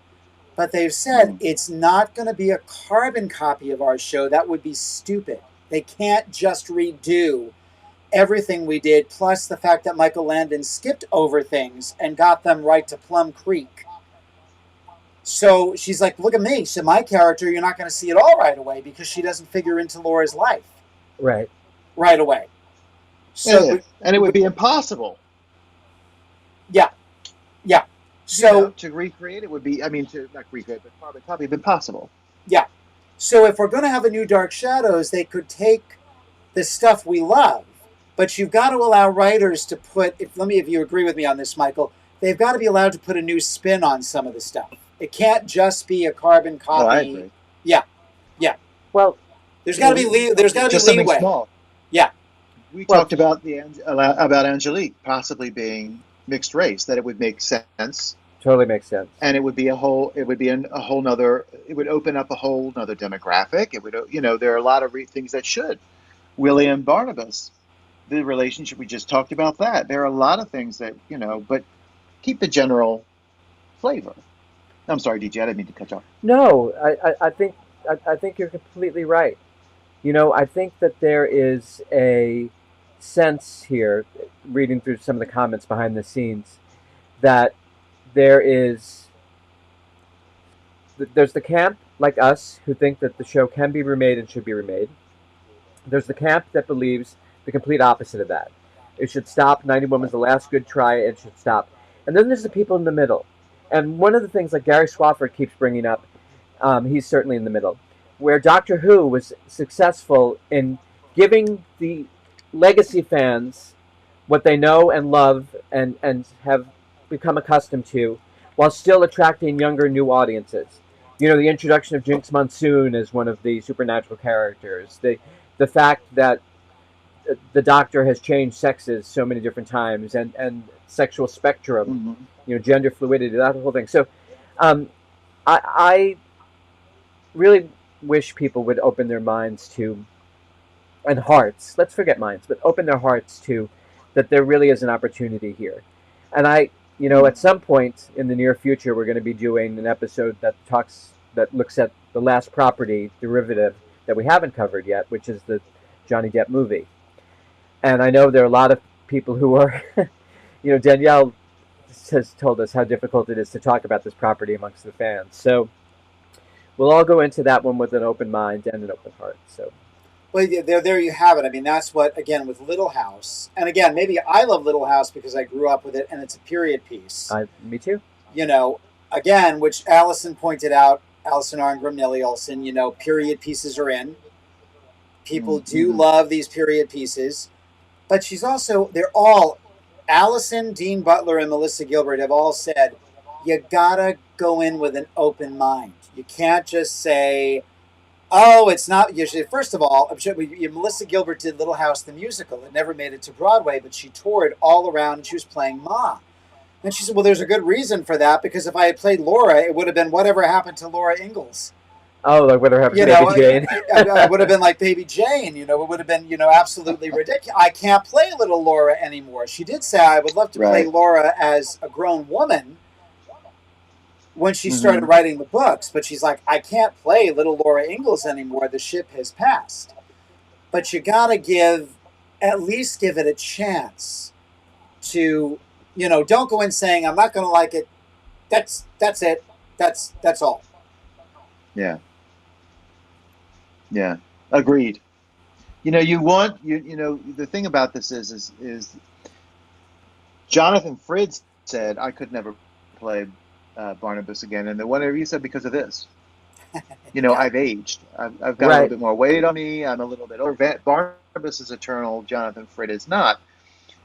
But they've said it's not going to be a carbon copy of our show. That would be stupid. They can't just redo everything we did, plus the fact that Michael Landon skipped over things and got them right to Plum Creek. So she's like, look at me. So my character, you're not going to see it all right away because she doesn't figure into Laura's life Right. right away. So, And it would be impossible. yeah. So, to recreate it would be, to not recreate, but carbon copy, but possible. yeah. So if we're going to have a new Dark Shadows, they could take the stuff we love, but you've got to allow writers to put, if you agree with me on this, Michael, they've got to be allowed to put a new spin on some of the stuff. It can't just be a carbon copy. Oh, I agree. Yeah. Well, There's got to be just something leeway. small. Yeah. We talked about about Angelique possibly being mixed race, that it would make sense, totally makes sense. and it would open up a whole nother demographic. It would, there are a lot of things that should. William and Barnabas, the relationship, we just talked about that. There are a lot of things that, but keep the general flavor. I'm sorry, DJ, I didn't mean to cut you off. No, I think you're completely right. I think that there is a sense here, reading through some of the comments behind the scenes, that there is there's the camp like us who think that the show can be remade and should be remade. There's the camp that believes the complete opposite of that. It should stop. 91 was the last good try. It should stop. And then there's the people in the middle. And one of the things like Gary Swafford keeps bringing up, he's certainly in the middle, where Doctor Who was successful in giving the legacy fans what they know and love and have become accustomed to, while still attracting younger, new audiences. The introduction of Jinx Monsoon as one of the supernatural characters, the fact that the Doctor has changed sexes so many different times, and sexual spectrum, gender fluidity, that whole thing. So, I really wish people would open their minds to, and hearts. Let's forget minds, but open their hearts to that there really is an opportunity here. And at some point in the near future, we're going to be doing an episode that looks at the last property derivative that we haven't covered yet, which is the Johnny Depp movie. And I know there are a lot of people who are, Danielle has told us how difficult it is to talk about this property amongst the fans. So we'll all go into that one with an open mind and an open heart. So. Well, there you have it. I mean, that's what, again, with Little House. And again, maybe I love Little House because I grew up with it and it's a period piece. Me too. Again, which Allison pointed out, Allison Arngrim, Nellie Olson, period pieces are in. People do love these period pieces. But they're all, Allison, Dean Butler, and Melissa Gilbert have all said, you gotta go in with an open mind. You can't just say, oh, it's not. First of all, Melissa Gilbert did Little House the musical. It never made it to Broadway, but she toured all around and she was playing Ma. And she said, well, there's a good reason for that, because if I had played Laura, it would have been whatever happened to Laura Ingalls. Oh, like whatever happened to Baby Jane. It would have been like Baby Jane, it would have been, absolutely ridiculous. I can't play little Laura anymore. She did say, I would love to play Laura as a grown woman when she started writing the books, but she's like, I can't play little Laura Ingalls anymore. The ship has passed. But you gotta at least give it a chance to, don't go in saying, I'm not going to like it. That's it. That's all. Yeah. Yeah. Agreed. The thing about this is Jonathan Frid said, I could never play Barnabas again, and the one interview said, because of this. I've aged. I've got a little bit more weight on me. I'm a little bit over. Barnabas is eternal. Jonathan Frid is not.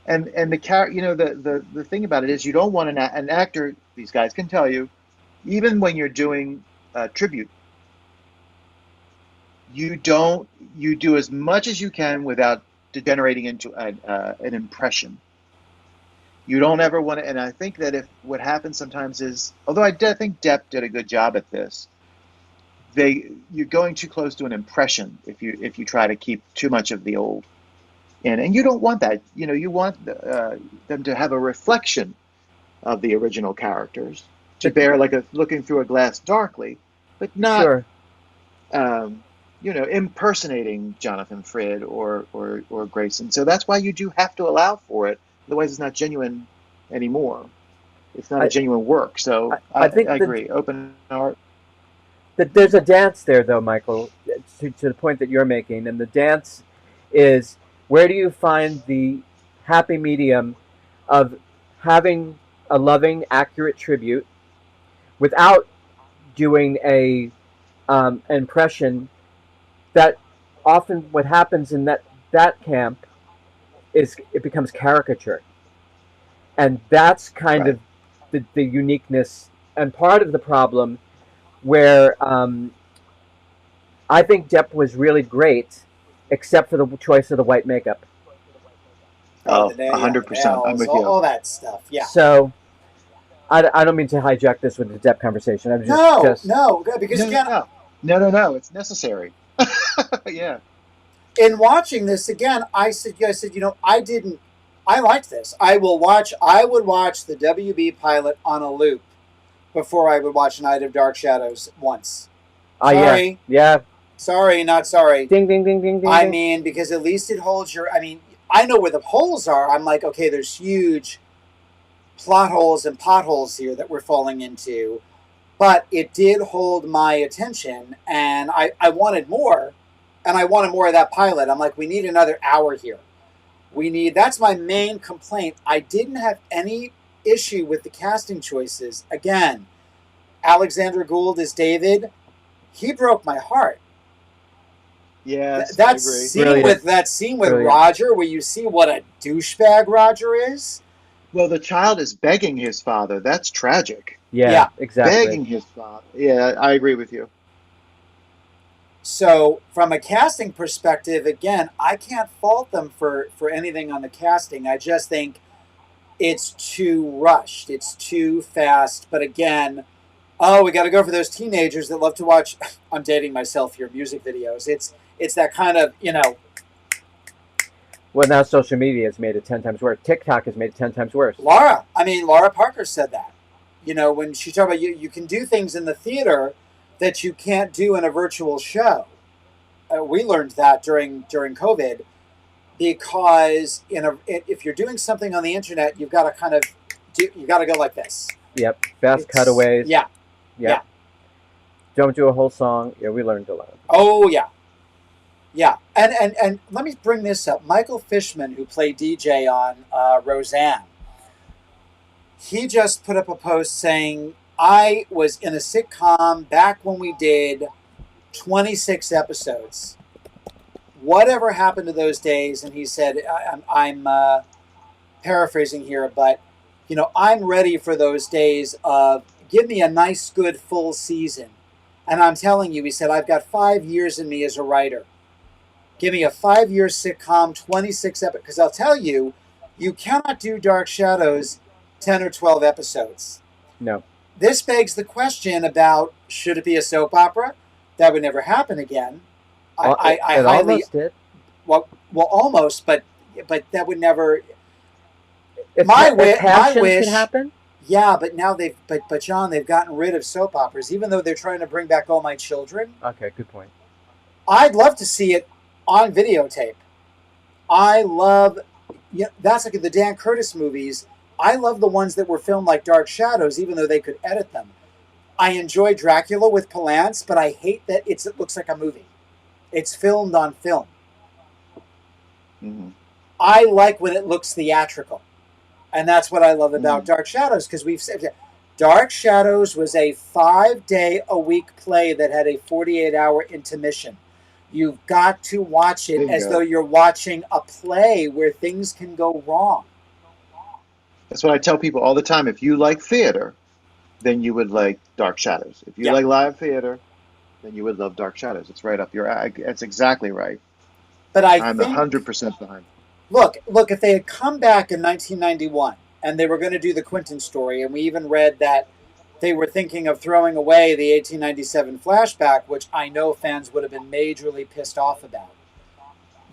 And the thing about it is, you don't want an actor. These guys can tell you, even when you're doing tribute, you do as much as you can without degenerating into an impression. You don't ever want to, and I think that what happens sometimes is, although I think Depp did a good job at this, you're going too close to an impression if you try to keep too much of the old in, and you don't want that. You want them to have a reflection of the original characters, to bear like looking through a glass darkly, but not impersonating Jonathan Frid or Grayson. So that's why you do have to allow for it. Otherwise, it's not genuine anymore. It's not a genuine work. So I agree. Open heart. There's a dance there, though, Michael, to the point that you're making. And the dance is, where do you find the happy medium of having a loving, accurate tribute without doing a impression that often what happens in that camp is it becomes caricature, and that's kind of the uniqueness and part of the problem where I think Depp was really great, except for the choice of the white makeup. Oh, 100%. I'm with you. All that stuff. Yeah. So I don't mean to hijack this with the Depp conversation. I'm no, because no, it's necessary. Yeah. In watching this again, I said, I liked this. I would watch the WB pilot on a loop before I would watch Night of Dark Shadows once. Yeah, Sorry. yeah. Sorry, not sorry. Ding, ding, ding, ding, ding. I ding. mean, because at least it holds your. I mean, I know where the holes are. I'm like, okay, there's huge plot holes and potholes here that we're falling into. But it did hold my attention, and I wanted more. And I wanted more of that pilot. I'm like, we need another hour here. That's my main complaint. I didn't have any issue with the casting choices. Again, Alexander Gould as David, he broke my heart. Yes, I That agree. scene with Brilliant. Roger, where you see what a douchebag Roger is. Well, the child is begging his father. That's tragic. Yeah, Yeah. exactly. Begging his father. Yeah, I agree with you. So, from a casting perspective, again, I can't fault them for anything on the casting. I just think it's too rushed. It's too fast. But again, oh, we got to go for those teenagers that love to watch. I'm dating myself here. Music videos. It's that kind of, Well, now social media has made it 10 times worse. TikTok has made it 10 times worse. Laura Parker said that. When she talked about you can do things in the theater that you can't do in a virtual show. We learned that during COVID, because if you're doing something on the internet, you've got to go like this. Yep. Fast cutaways. Yeah. Yep. Don't do a whole song. Yeah, we learned a lot. Oh yeah. Yeah, and let me bring this up. Michael Fishman, who played DJ on Roseanne, he just put up a post saying, I was in a sitcom back when we did 26 episodes. Whatever happened to those days? And he said, I'm paraphrasing here, but I'm ready for those days of give me a nice, good, full season. And I'm telling you, he said, I've got 5 years in me as a writer. Give me a 5-year sitcom, 26 episodes. Because I'll tell you, you cannot do Dark Shadows 10 or 12 episodes. No. This begs the question about, should it be a soap opera? That would never happen again. It almost did. Well, almost, but that would never. If my wish wish could happen. Yeah, but now but John, they've gotten rid of soap operas, even though they're trying to bring back All My Children. Okay, good point. I'd love to see it on videotape. I love, that's like the Dan Curtis movies. I love the ones that were filmed like Dark Shadows, even though they could edit them. I enjoy Dracula with Palance, but I hate that it looks like a movie. It's filmed on film. Mm-hmm. I like when it looks theatrical. And that's what I love about Dark Shadows, because we've said Dark Shadows was a 5-day-a-week play that had a 48-hour intermission. You've got to watch it as though you're watching a play where things can go wrong. That's what I tell people all the time. If you like theater, then you would like Dark Shadows. If you like live theater, then you would love Dark Shadows. It's right up your alley. That's exactly right. But I'm 100% behind. Look, if they had come back in 1991 and they were going to do the Quentin story, and we even read that they were thinking of throwing away the 1897 flashback, which I know fans would have been majorly pissed off about.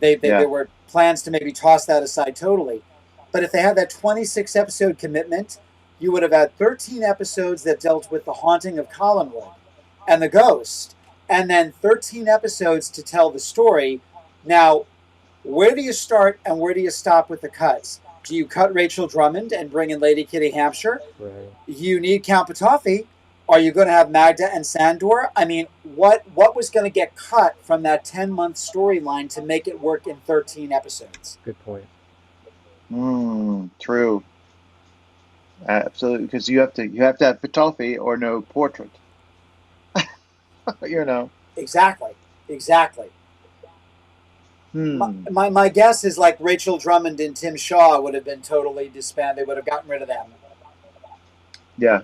There were plans to maybe toss that aside totally. But if they had that 26-episode commitment, you would have had 13 episodes that dealt with the haunting of Collinwood and the ghost, and then 13 episodes to tell the story. Now, where do you start and where do you stop with the cuts? Do you cut Rachel Drummond and bring in Lady Kitty Hampshire? Right. You need Count Petofi. Are you going to have Magda and Sandor? I mean, what was going to get cut from that 10-month storyline to make it work in 13 episodes? Good point. True. Absolutely, because you have to have Petofi or no portrait. Exactly. My guess is like Rachel Drummond and Tim Shaw would have been totally disbanded. They would have gotten rid of them. Yeah.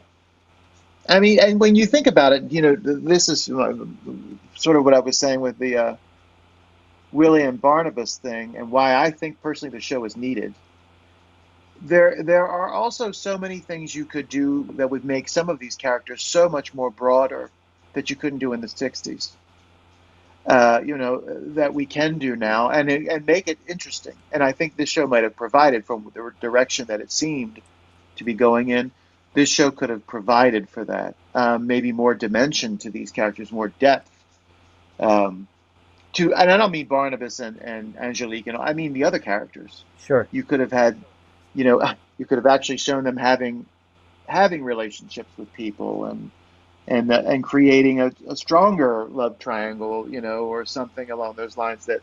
I mean, and when you think about it, this is sort of what I was saying with the Willie and Barnabas thing, and why I think personally the show is needed. There are also so many things you could do that would make some of these characters so much more broader that you couldn't do in the 60s. that we can do now, and make it interesting. And I think this show might have provided, from the direction that it seemed to be going in, this show could have provided for that. Maybe more dimension to these characters, more depth. Um, and I don't mean Barnabas and Angelique, I mean the other characters. Sure. You could have had, you could have actually shown them having relationships with people, and creating a stronger love triangle, or something along those lines, that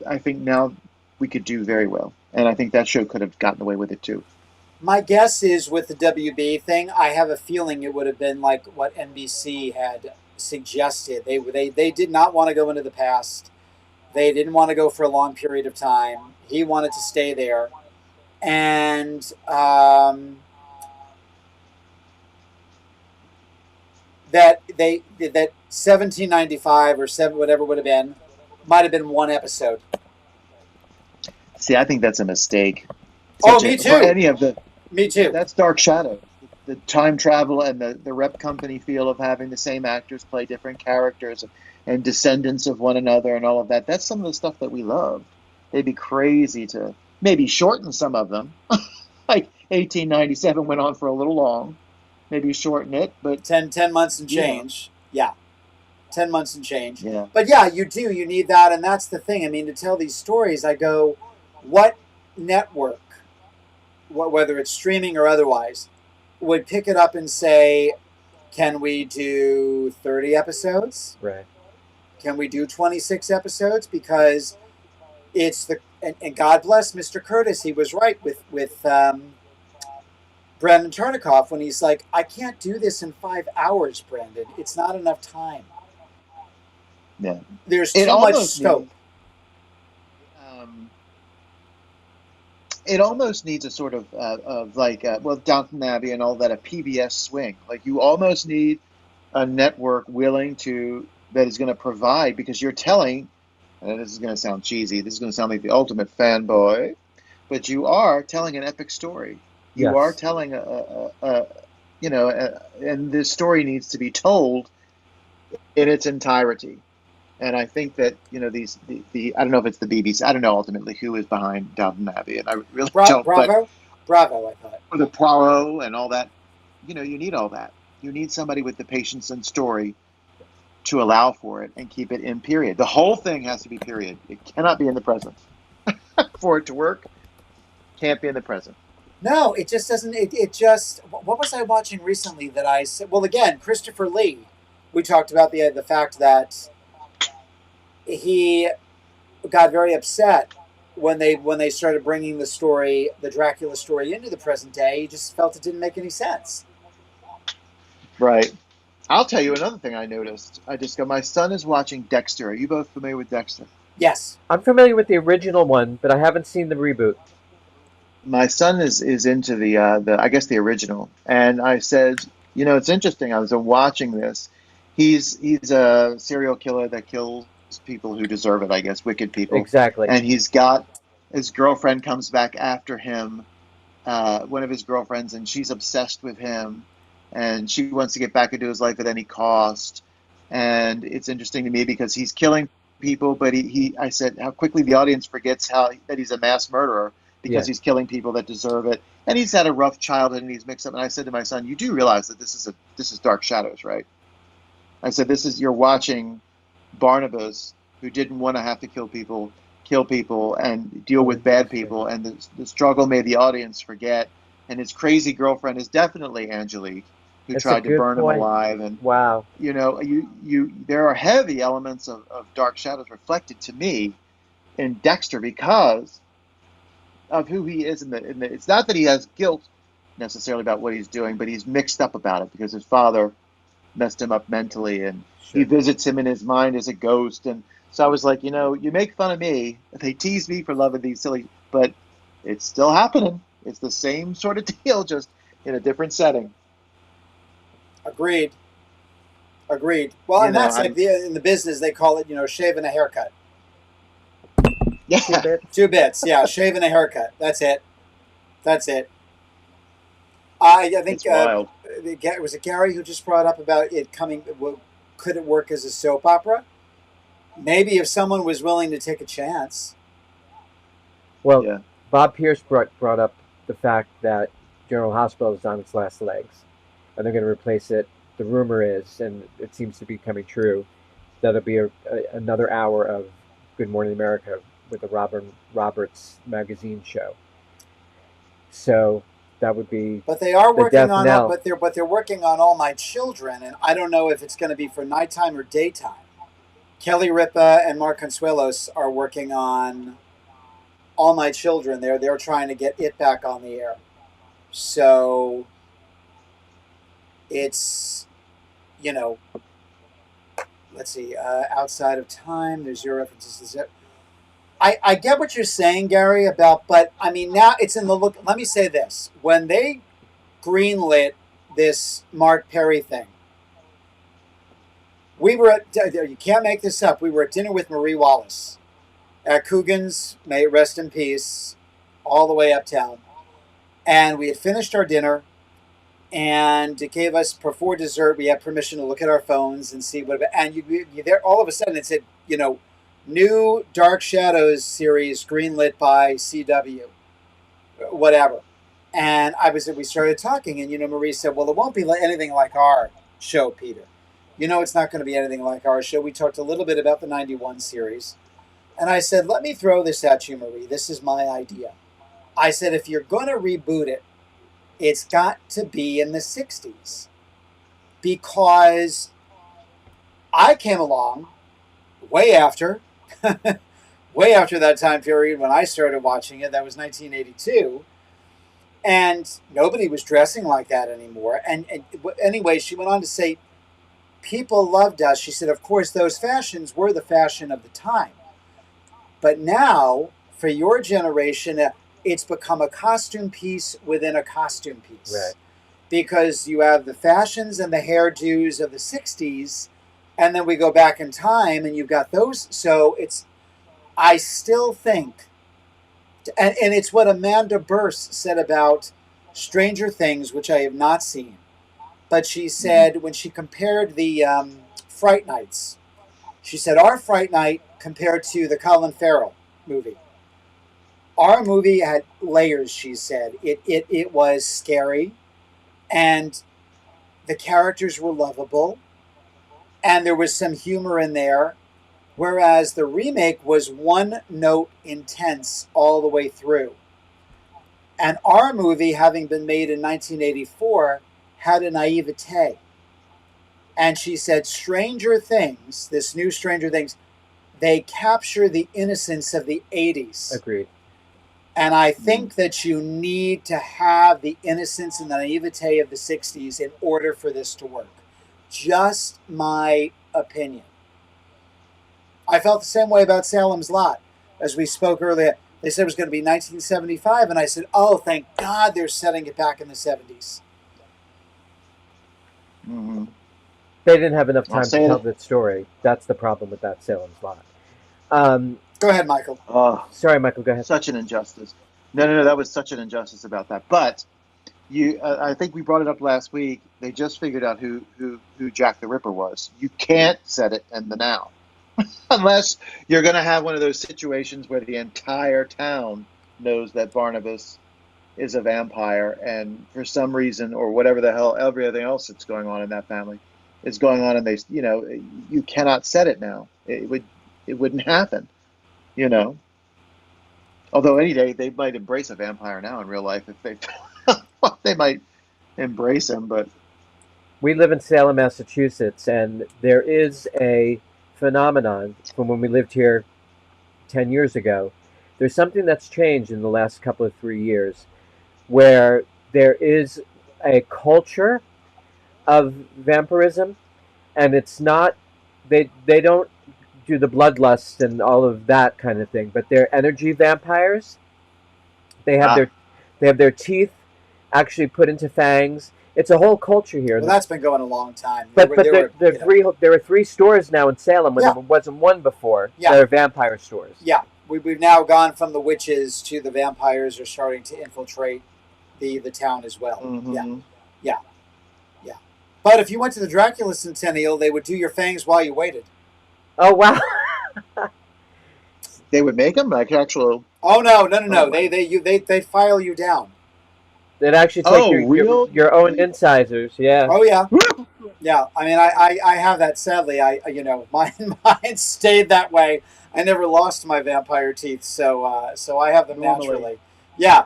I think now we could do very well. And I think that show could have gotten away with it too. My guess is with the WB thing, I have a feeling it would have been like what NBC had suggested. They did not want to go into the past. They didn't want to go for a long period of time. He wanted to stay there, and that 1795 or seven, whatever it would have been, might have been one episode. See, I think that's a mistake. Me too. For any of the, Me too. That's Dark Shadows. The time travel and the rep company feel of having the same actors play different characters, and descendants of one another and all of that. That's some of the stuff that we love. They'd be crazy to maybe shorten some of them. Like 1897 went on for a little long. Maybe shorten it, but 10 months and change. Yeah. 10 months and change. Yeah. But yeah, you do. You need that. And that's the thing. I mean, to tell these stories, I go, what network, whether it's streaming or otherwise, would pick it up and say, can we do 30 episodes? Right. Can we do 26 episodes? Because it's and God bless Mr. Curtis. He was right with Brandon Tartikoff when he's like, I can't do this in 5 hours, Brandon. It's not enough time. Yeah. There's too much scope. It almost needs a sort of like, Downton Abbey and all that, a PBS swing. Like, you almost need a network that is going to provide, because you're telling, and this is going to sound cheesy, this is going to sound like the ultimate fanboy, but you are telling an epic story. You are telling and this story needs to be told in its entirety. And I think that, I don't know if it's the BBC. I don't know ultimately who is behind Downton Abbey, and I really don't. Bravo, I thought. Or the Poirot and all that. You need all that. You need somebody with the patience and story to allow for it and keep it in period. The whole thing has to be period. It cannot be in the present. For it to work, can't be in the present. No, it just doesn't. It just. What was I watching recently that I said? Well, again, Christopher Lee. We talked about the fact that he got very upset when they started bringing the Dracula story into the present day. He just felt it didn't make any sense. Right. I'll tell you another thing I noticed. My son is watching Dexter. Are you both familiar with Dexter? Yes. I'm familiar with the original one, but I haven't seen the reboot. My son is into the I guess the original, and I said, it's interesting. I was watching this. He's a serial killer that kills people who deserve it, I guess, wicked people. Exactly. And he's got his girlfriend comes back after him, one of his girlfriends, and she's obsessed with him, and she wants to get back into his life at any cost. And it's interesting to me because he's killing people, but I said how quickly the audience forgets that he's a mass murderer, because he's killing people that deserve it. And he's had a rough childhood, and he's mixed up. And I said to my son, you do realize that this is Dark Shadows, right? I said, you're watching Barnabas, who didn't want to have to kill people and deal with bad people, and the struggle made the audience forget. And his crazy girlfriend is definitely Angelique, who tried to burn him alive. And wow, there are heavy elements of Dark Shadows reflected to me in Dexter because of who he is. It's not that he has guilt necessarily about what he's doing, but he's mixed up about it because his father messed him up mentally, and he visits him in his mind as a ghost. And so I was like, you make fun of me, they tease me for loving these silly, but it's still happening. It's the same sort of deal, just in a different setting. Agreed. Well, and that's like in the business they call it, shaving a haircut. Yeah, 2 bits. Yeah, shaving a haircut. That's it. I think it's wild. Was it Gary who just brought up about it coming? could it work as a soap opera? Maybe if someone was willing to take a chance. Well, Yeah. Bob Pierce brought up the fact that General Hospital is on its last legs, and they're going to replace it. The rumor is, and it seems to be coming true, that it'll be another hour of Good Morning America with the Robin Roberts magazine show. So that would be. But they are the working death on knell. but they're working on All My Children, and I don't know if it's going to be for nighttime or daytime. Kelly Ripa and Mark Consuelos are working on All My Children. They're trying to get it back on the air. So it's, you know, let's see, outside of time, there's your references. I get what you're saying, Gary, but I mean, now it's in the look. Let me say this. When they greenlit this Mark Perry thing, we were at, you can't make this up, we were at dinner with Marie Wallace at Coogan's, may it rest in peace, all the way uptown. And we had finished our dinner, and it gave us, before dessert, we had permission to look at our phones and see what, and you there, all of a sudden it said, new Dark Shadows series greenlit by CW, whatever. And we started talking, and Marie said, well, it won't be anything like our show, Peter. It's not going to be anything like our show. We talked a little bit about the 91 series. And I said, let me throw this at you, Marie. This is my idea. I said, if you're going to reboot it, it's got to be in the 60s. Because I came along way after that time period when I started watching it. That was 1982. And nobody was dressing like that anymore. And anyway, she went on to say, people loved us. She said, of course, those fashions were the fashion of the time. But now, for your generation, it's become a costume piece within a costume piece. Right. Because you have the fashions and the hairdos of the 60s, and then we go back in time, and you've got those. So I still think, and it's what Amanda Burse said about Stranger Things, which I have not seen. But she said, when she compared the Fright Nights, she said, our Fright Night compared to the Colin Farrell movie. Our movie had layers, she said. It was scary, and the characters were lovable, and there was some humor in there, whereas the remake was one note intense all the way through. And our movie, having been made in 1984, had a naivete. And she said, Stranger Things, this new Stranger Things, they capture the innocence of the 80s. Agreed. And I think that you need to have the innocence and the naivete of the 60s in order for this to work. Just my opinion. I felt the same way about Salem's Lot. As we spoke earlier, they said it was going to be 1975, and I said, oh, thank God they're setting it back in the 70s. Mm-hmm. They didn't have enough time to tell that story. That's the problem with that Salem's Lot. Go ahead, Michael. Sorry, Michael, go ahead. Such an injustice. No, that was such an injustice about that. But I think we brought it up last week. They just figured out who Jack the Ripper was. You can't set it in the now. Unless you're going to have one of those situations where the entire town knows that Barnabas is a vampire, and for some reason, or whatever the hell, everything else that's going on in that family is going on, and you cannot set it now. It wouldn't happen, Although any day they might embrace a vampire now in real life if they might embrace him. But we live in Salem, Massachusetts, and there is a phenomenon from when we lived here 10 years ago. There's something that's changed in the last couple of 3 years where there is a culture of vampirism, and it's not, they don't do the bloodlust and all of that kind of thing, but they're energy vampires. They have their teeth actually put into fangs. It's a whole culture here. Well, that's been going a long time. But there are 3 stores now in Salem when there wasn't one before. Yeah. There are vampire stores. Yeah, we've now gone from the witches to the vampires are starting to infiltrate the town as well. mm-hmm. Yeah. But if you went to the Dracula Centennial, they would do your fangs while you waited. Oh wow. They would make them like actual. Oh no! Oh wow. They file you down. They'd actually take Oh, real your own lethal. incisors. Yeah. Oh yeah, yeah. I mean, I have that. Sadly, mine stayed that way. I never lost my vampire teeth, so I have them Normally. naturally. Yeah,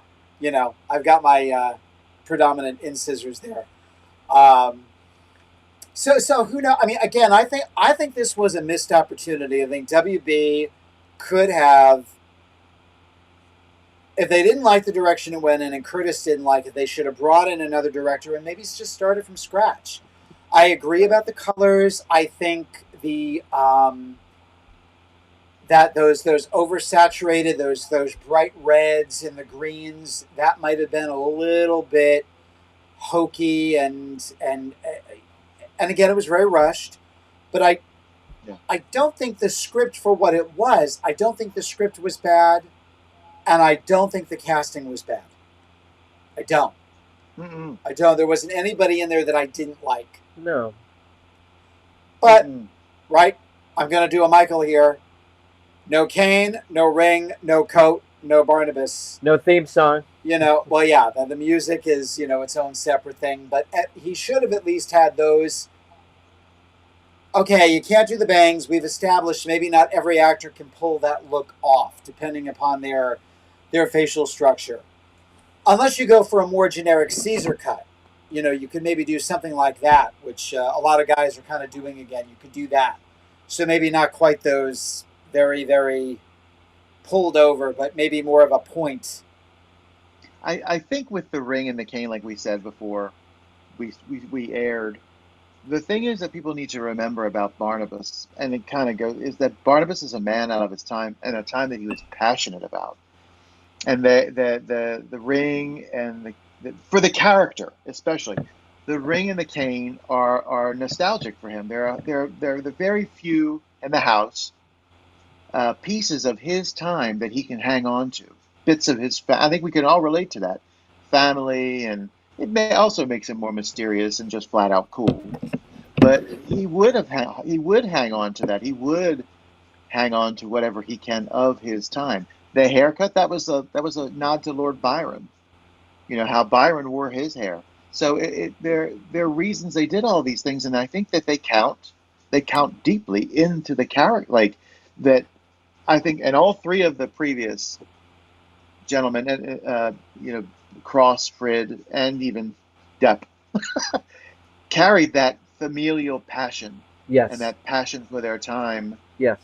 I've got my predominant incisors there. Um, so who knows? I mean, again, I think this was a missed opportunity. I think WB could have, if they didn't like the direction it went in and Curtis didn't like it, they should have brought in another director and maybe just started from scratch. I agree Right. about the colors. I think that those oversaturated, those bright reds and the greens, that might have been a little bit hokey and again, it was very rushed. But Yeah. I don't think the script for what it was. I don't think the script was bad, and I don't think the casting was bad. I don't. Mm-mm. I don't. There wasn't anybody in there that I didn't like. No. But Mm-mm. right, I'm gonna do a Michael here. No cane, no ring, no coat, no Barnabas. No theme song. Well, yeah, the music is its own separate thing, but he should have at least had those. Okay, you can't do the bangs. We've established maybe not every actor can pull that look off, depending upon their facial structure. Unless you go for a more generic Caesar cut, you could maybe do something like that, which a lot of guys are kind of doing again. You could do that, so maybe not quite those very very pulled over, but maybe more of a point. I think with the ring and the cane, like we said before, we aired. The thing is that people need to remember about Barnabas, and it kind of goes, is that Barnabas is a man out of his time and a time that he was passionate about. And the ring and for the character especially, the ring and the cane are nostalgic for him. They're the very few in the house pieces of his time that he can hang on to, bits of his. I think we can all relate to that family, and it may also makes him more mysterious and just flat out cool. But he would hang on to that. He would hang on to whatever he can of his time. The haircut, that was a nod to Lord Byron. You know how Byron wore his hair. So there are reasons they did all these things, and I think that they count deeply into the character, like that. I think, and all three of the previous gentlemen, you know, Cross, Frid, and even Depp, carried that familial passion and Yes. that passion for their time Yes.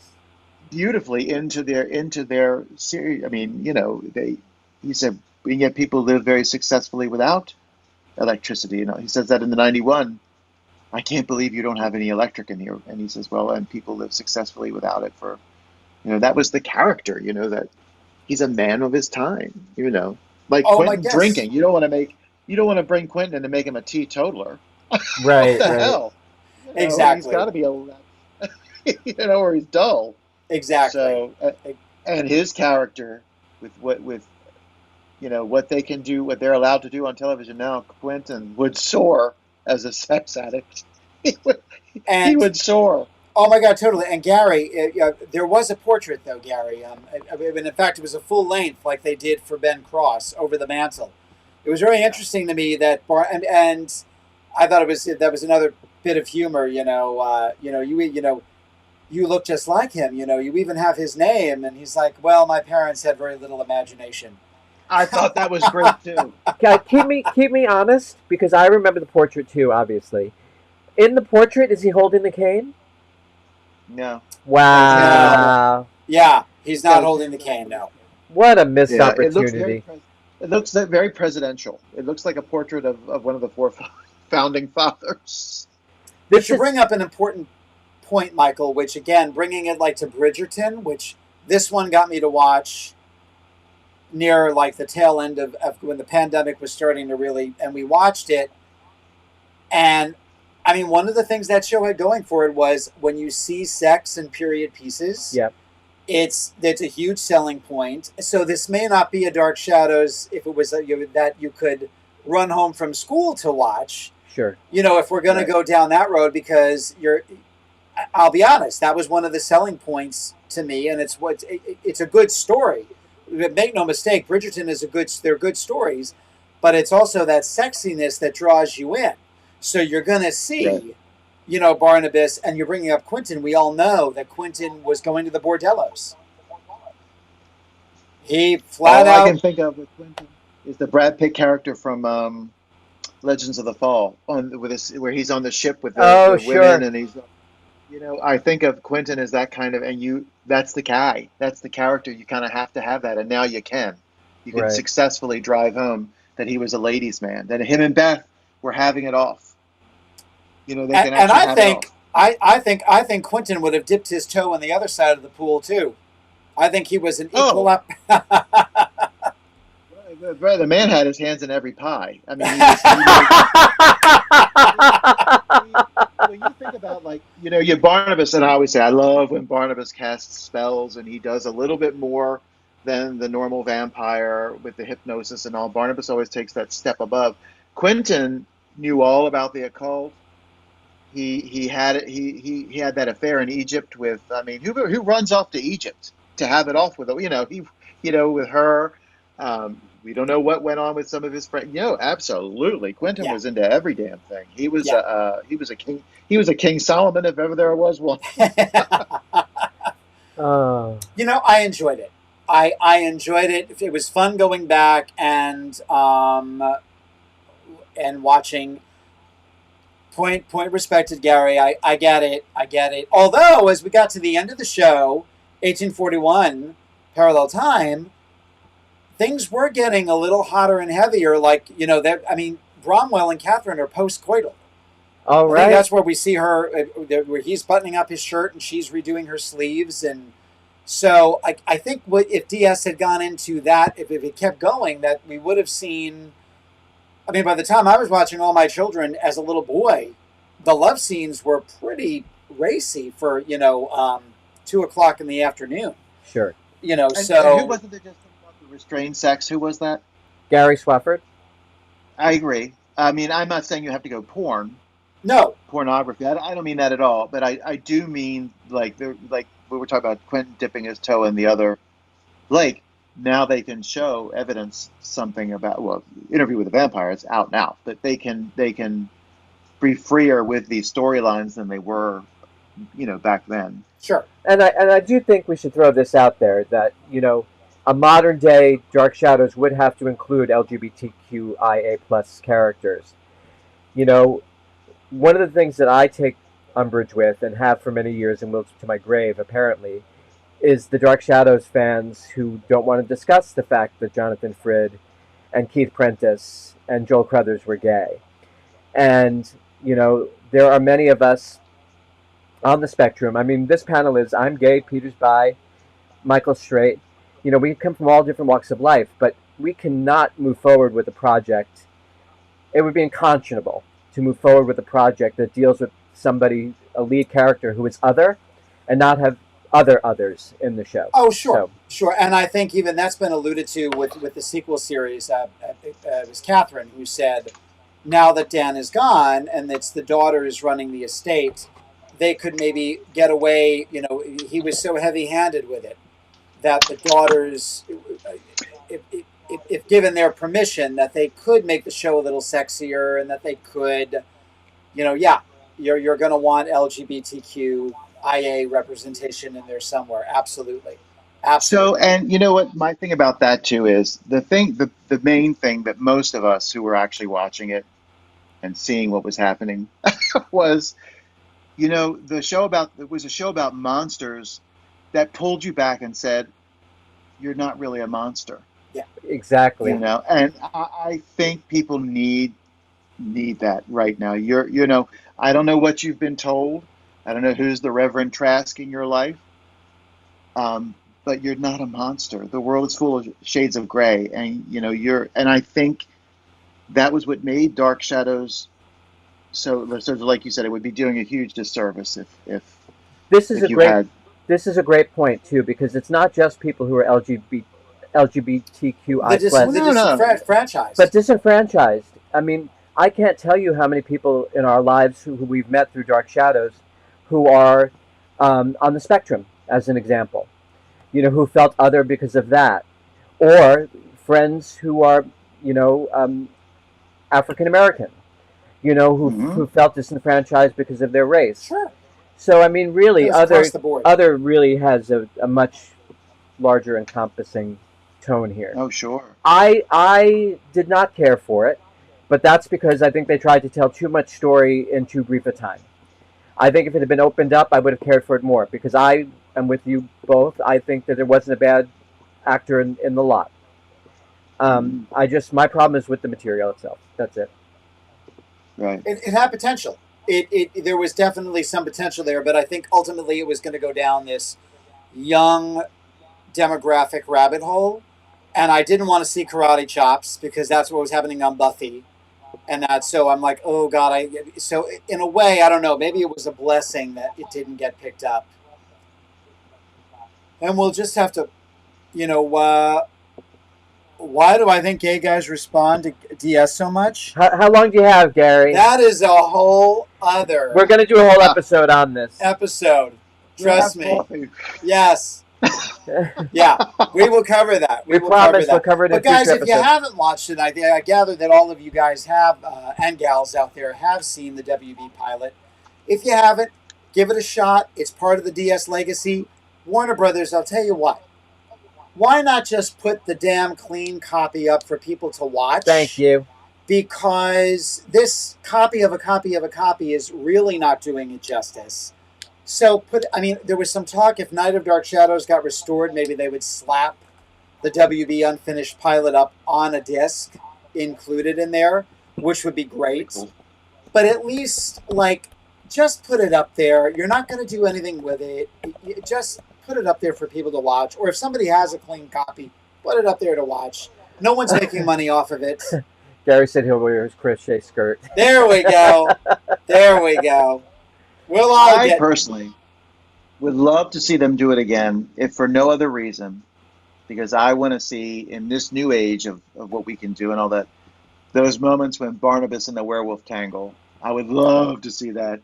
beautifully into their series. I mean, he said, and yet people live very successfully without electricity. He says that in the 91. I can't believe you don't have any electric in here. And he says, well, and people live successfully without it for, that was the character, that he's a man of his time, like Oh my Quentin guess. drinking. You don't want to bring Quentin in to make him a teetotaler. What Right. the Right. hell? He's got Exactly. to be or he's dull. Exactly. So, and his character with what they can do, what they're allowed to do on television now, Quentin would soar as a sex addict. He would, he And would soar. oh my God, totally. And Gary, there was a portrait though, Gary. In fact, it was a full length, like they did for Ben Cross over the mantle. It was very Yeah. interesting to me and I thought that was another bit of humor. You look just like him. You even have his name, and he's like, "Well, my parents had very little imagination." I thought that was great too. Keep me honest because I remember the portrait too. Obviously, in the portrait, is he holding the cane? No, no, he's handing it No, off. Wow. yeah, he's not So holding the cane. No. What a missed yeah, it looks very opportunity. it looks very presidential. It looks like a portrait of one of the four founding fathers. But This you is bring up an important point, Michael, which again, bringing it like to Bridgerton, which this one got me to watch near like the tail end of when the pandemic was starting to really, and we watched it. And I mean, one of the things that show had going for it was when you see sex and period pieces, yep. it's a huge selling point. So this may not be a Dark Shadows if it was that you could run home from school to watch, Sure. If we're going to go down that road, because I'll be honest, that was one of the selling points to me, and it's a good story. Make no mistake, Bridgerton they're good stories, but it's also that sexiness that draws you in. So you're going to see, Barnabas, and you're bringing up Quentin. We all know that Quentin was going to the bordellos. He flat All out. I can think of with Quentin is the Brad Pitt character from Legends of the Fall, where he's on the ship with the Sure. women, and he's, I think of Quentin as that kind of, that's the guy, that's the character. You kind of have to have that, and now you can Right. successfully drive home that he was a ladies' man, that him and Beth were having it off. They can actually have it off. I think Quentin would have dipped his toe on the other side of the pool too. I think he was an equal up. The man had his hands in every pie. I mean, when you think about, you Barnabas, and I always say I love when Barnabas casts spells, and he does a little bit more than the normal vampire with the hypnosis and all. Barnabas always takes that step above. Quentin knew all about the occult. He had that affair in Egypt with, who runs off to Egypt to have it off with, with her. We don't know what went on with some of his friends. Absolutely, Quentin was into every damn thing. He was a king. He was a King Solomon if ever there was one. I enjoyed it. I enjoyed it. It was fun going back and watching. Point respected, Gary. I get it. Although, as we got to the end of the show, 1841, parallel time, things were getting a little hotter and heavier. Bromwell and Catherine are post-coital. All right. I think that's where we see her, where he's buttoning up his shirt and she's redoing her sleeves. And so I think if DS had gone into that, if it kept going, that we would have seen... by the time I was watching All My Children as a little boy, the love scenes were pretty racy for, 2 o'clock in the afternoon. Sure. And who wasn't there just about the restrained sex? Who was that? Gary Swafford. I agree. I'm not saying you have to go No. pornography. I don't mean that at all. But I do mean, we were talking about Quentin dipping his toe in the other lake. Now they can show evidence something about, Interview with the Vampire, it's out now, but they can be freer with these storylines than they were, back then. Sure. And I do think we should throw this out there that, a modern day Dark Shadows would have to include LGBTQIA plus characters. One of the things that I take umbrage with and have for many years and will to my grave apparently is the Dark Shadows fans who don't want to discuss the fact that Jonathan Frid and Keith Prentice and Joel Crothers were gay. And, there are many of us on the spectrum. This panel is I'm gay, Peter's bi, Michael's straight. We come from all different walks of life, but we cannot move forward with a project. It would be unconscionable to move forward with a project that deals with somebody, a lead character who is other, and not have others in the show. Oh, sure. Sure. And I think even that's been alluded to with the sequel series. It was Catherine who said, now that Dan is gone and it's the daughters running the estate, they could maybe get away. He was so heavy-handed with it that the daughters, if given their permission, that they could make the show a little sexier and that they could, you're going to want LGBTQIA representation in there somewhere. Absolutely. So, and you know what, my thing about that too is the main thing that most of us who were actually watching it and seeing what was happening was, it was a show about monsters that pulled you back and said, you're not really a monster. Yeah, exactly. And I think people need that right now. I don't know what you've been told. I don't know who's the Reverend Trask in your life. But you're not a monster. The world is full of shades of gray, and and I think that was what made Dark Shadows so like you said, it would be doing a huge disservice if this is a great point too, because it's not just people who are LGBTQI+, disenfranchised. But disenfranchised. I can't tell you how many people in our lives who we've met through Dark Shadows who are on the spectrum, as an example, who felt other because of that, or friends who are, you know, um, African American, Hmm. who felt disenfranchised because of their race. Sure. So I mean, It really, was across the board. other really has a much larger encompassing tone here. Oh, sure. I did not care for it, but that's because I think they tried to tell too much story in too brief a time. I think if it had been opened up, I would have cared for it more because I am with you both. I think that there wasn't a bad actor in the lot. Hmm. My problem is with the material itself. That's it. Right. It had potential. There was definitely some potential there, but I think ultimately it was going to go down this young demographic rabbit hole, and I didn't want to see karate chops because that's what was happening on Buffy, and that so I'm like, oh god, I so in a way I don't know, maybe it was a blessing that it didn't get picked up, and we'll just have to, you know, why do I think gay guys respond to DS so much? How long do you have, Gary? That is a whole other We're going to do a whole episode on this. episode. Grab Trust me. coffee. Yes. Yeah, we will cover that. We will cover promise that. we'll cover it in But guys, future if you episodes. haven't watched it, I gather that all of you guys have, and gals out there have seen the WB pilot. If you haven't, give it a shot. It's part of the DS legacy. Warner Brothers, I'll tell you what. Why not just put the damn clean copy up for people to watch? Thank you. Because this copy of a copy of a copy is really not doing it justice. So there was some talk if Night of Dark Shadows got restored, maybe they would slap the WB unfinished pilot up on a disc included in there, which would be great. Cool. But at least, just put it up there. You're not going to do anything with it. Just put it up there for people to watch. Or if somebody has a clean copy, put it up there to watch. No one's making money off of it. Gary said he'll wear his crochet skirt. There we go. There we go. We'll all I get. personally would love to see them do it again, if for no other reason, because I want to see in this new age of what we can do and all that, those moments when Barnabas and the werewolf tangle. I would love to see that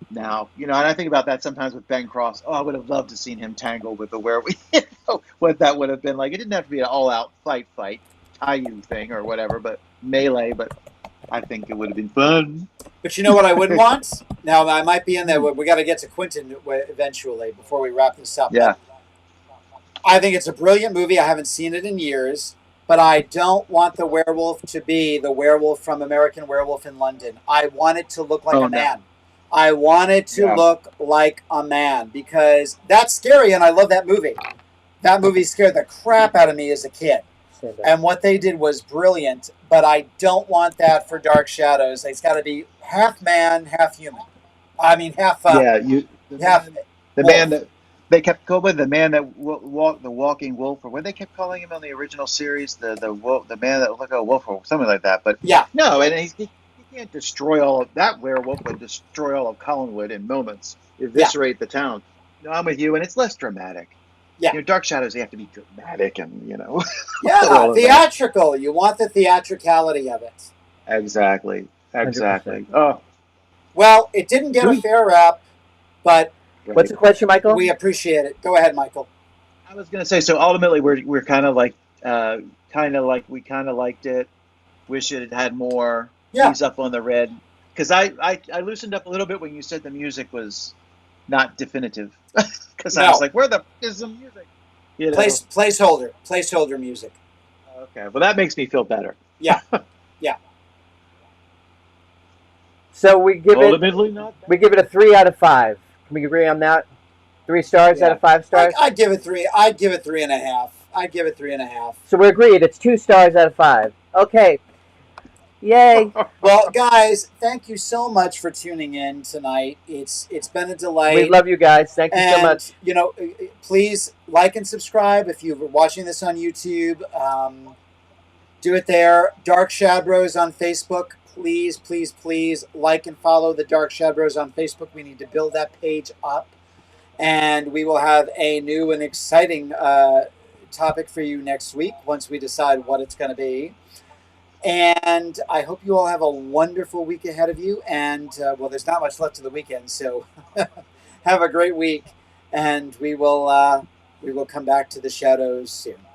now. And I think about that sometimes with Ben Cross. Oh, I would have loved to seen him tangle with the werewolf. What that would have been like. It didn't have to be an all-out fight, Caillou thing or whatever, but melee, but I think it would have been fun. But you know what I wouldn't want? Now, I might be in there. We got to get to Quentin eventually before we wrap this up. Yeah. I think it's a brilliant movie. I haven't seen it in years, but I don't want the werewolf to be the werewolf from American Werewolf in London. I want it to look like a man. I want it to look like a man because that's scary, and I love that movie. That movie scared the crap out of me as a kid. And what they did was brilliant, but I don't want that for Dark Shadows. It's got to be half man, half human. I mean, half. The wolf. man that they kept calling with the man that walked the walking wolf, or what they kept calling him on the original series, the man that looked like a wolf, or something like that. But yeah, no, and he can't destroy all of that. Werewolf would destroy all of Collinwood in moments, eviscerate the town. No, I'm with you, and it's less dramatic. Yeah, Dark Shadows, they have to be dramatic and yeah, theatrical. You want the theatricality of it. Exactly. 100%. Oh, well, it didn't get a fair rap, but what's the question, Michael? We appreciate it. Go ahead, Michael. I was going to say, so ultimately, we're kind of like, we kind of liked it. Wish it had more. Yeah. Ease up on the red, because I loosened up a little bit when you said the music was not definitive, because I was like, where the f is the music? Placeholder music. Okay, well that makes me feel better. Yeah, yeah. So we give it a 3 out of 5. Can we agree on that? 3 stars out of 5 stars. I'd give it 3. I'd give it 3.5. I'd give it 3.5. So we agreed. It's 2 stars out of 5. Okay. Yay. Well, guys, thank you so much for tuning in tonight. It's been a delight. We love you guys. Thank you so much. Please like and subscribe if you're watching this on YouTube. Do it there. Dark Shad-Bros on Facebook. Please, please, please like and follow the Dark Shad-Bros on Facebook. We need to build that page up. And we will have a new and exciting topic for you next week once we decide what it's going to be. And I hope you all have a wonderful week ahead of you. And well, there's not much left of the weekend, so have a great week. And we will come back to the shadows soon.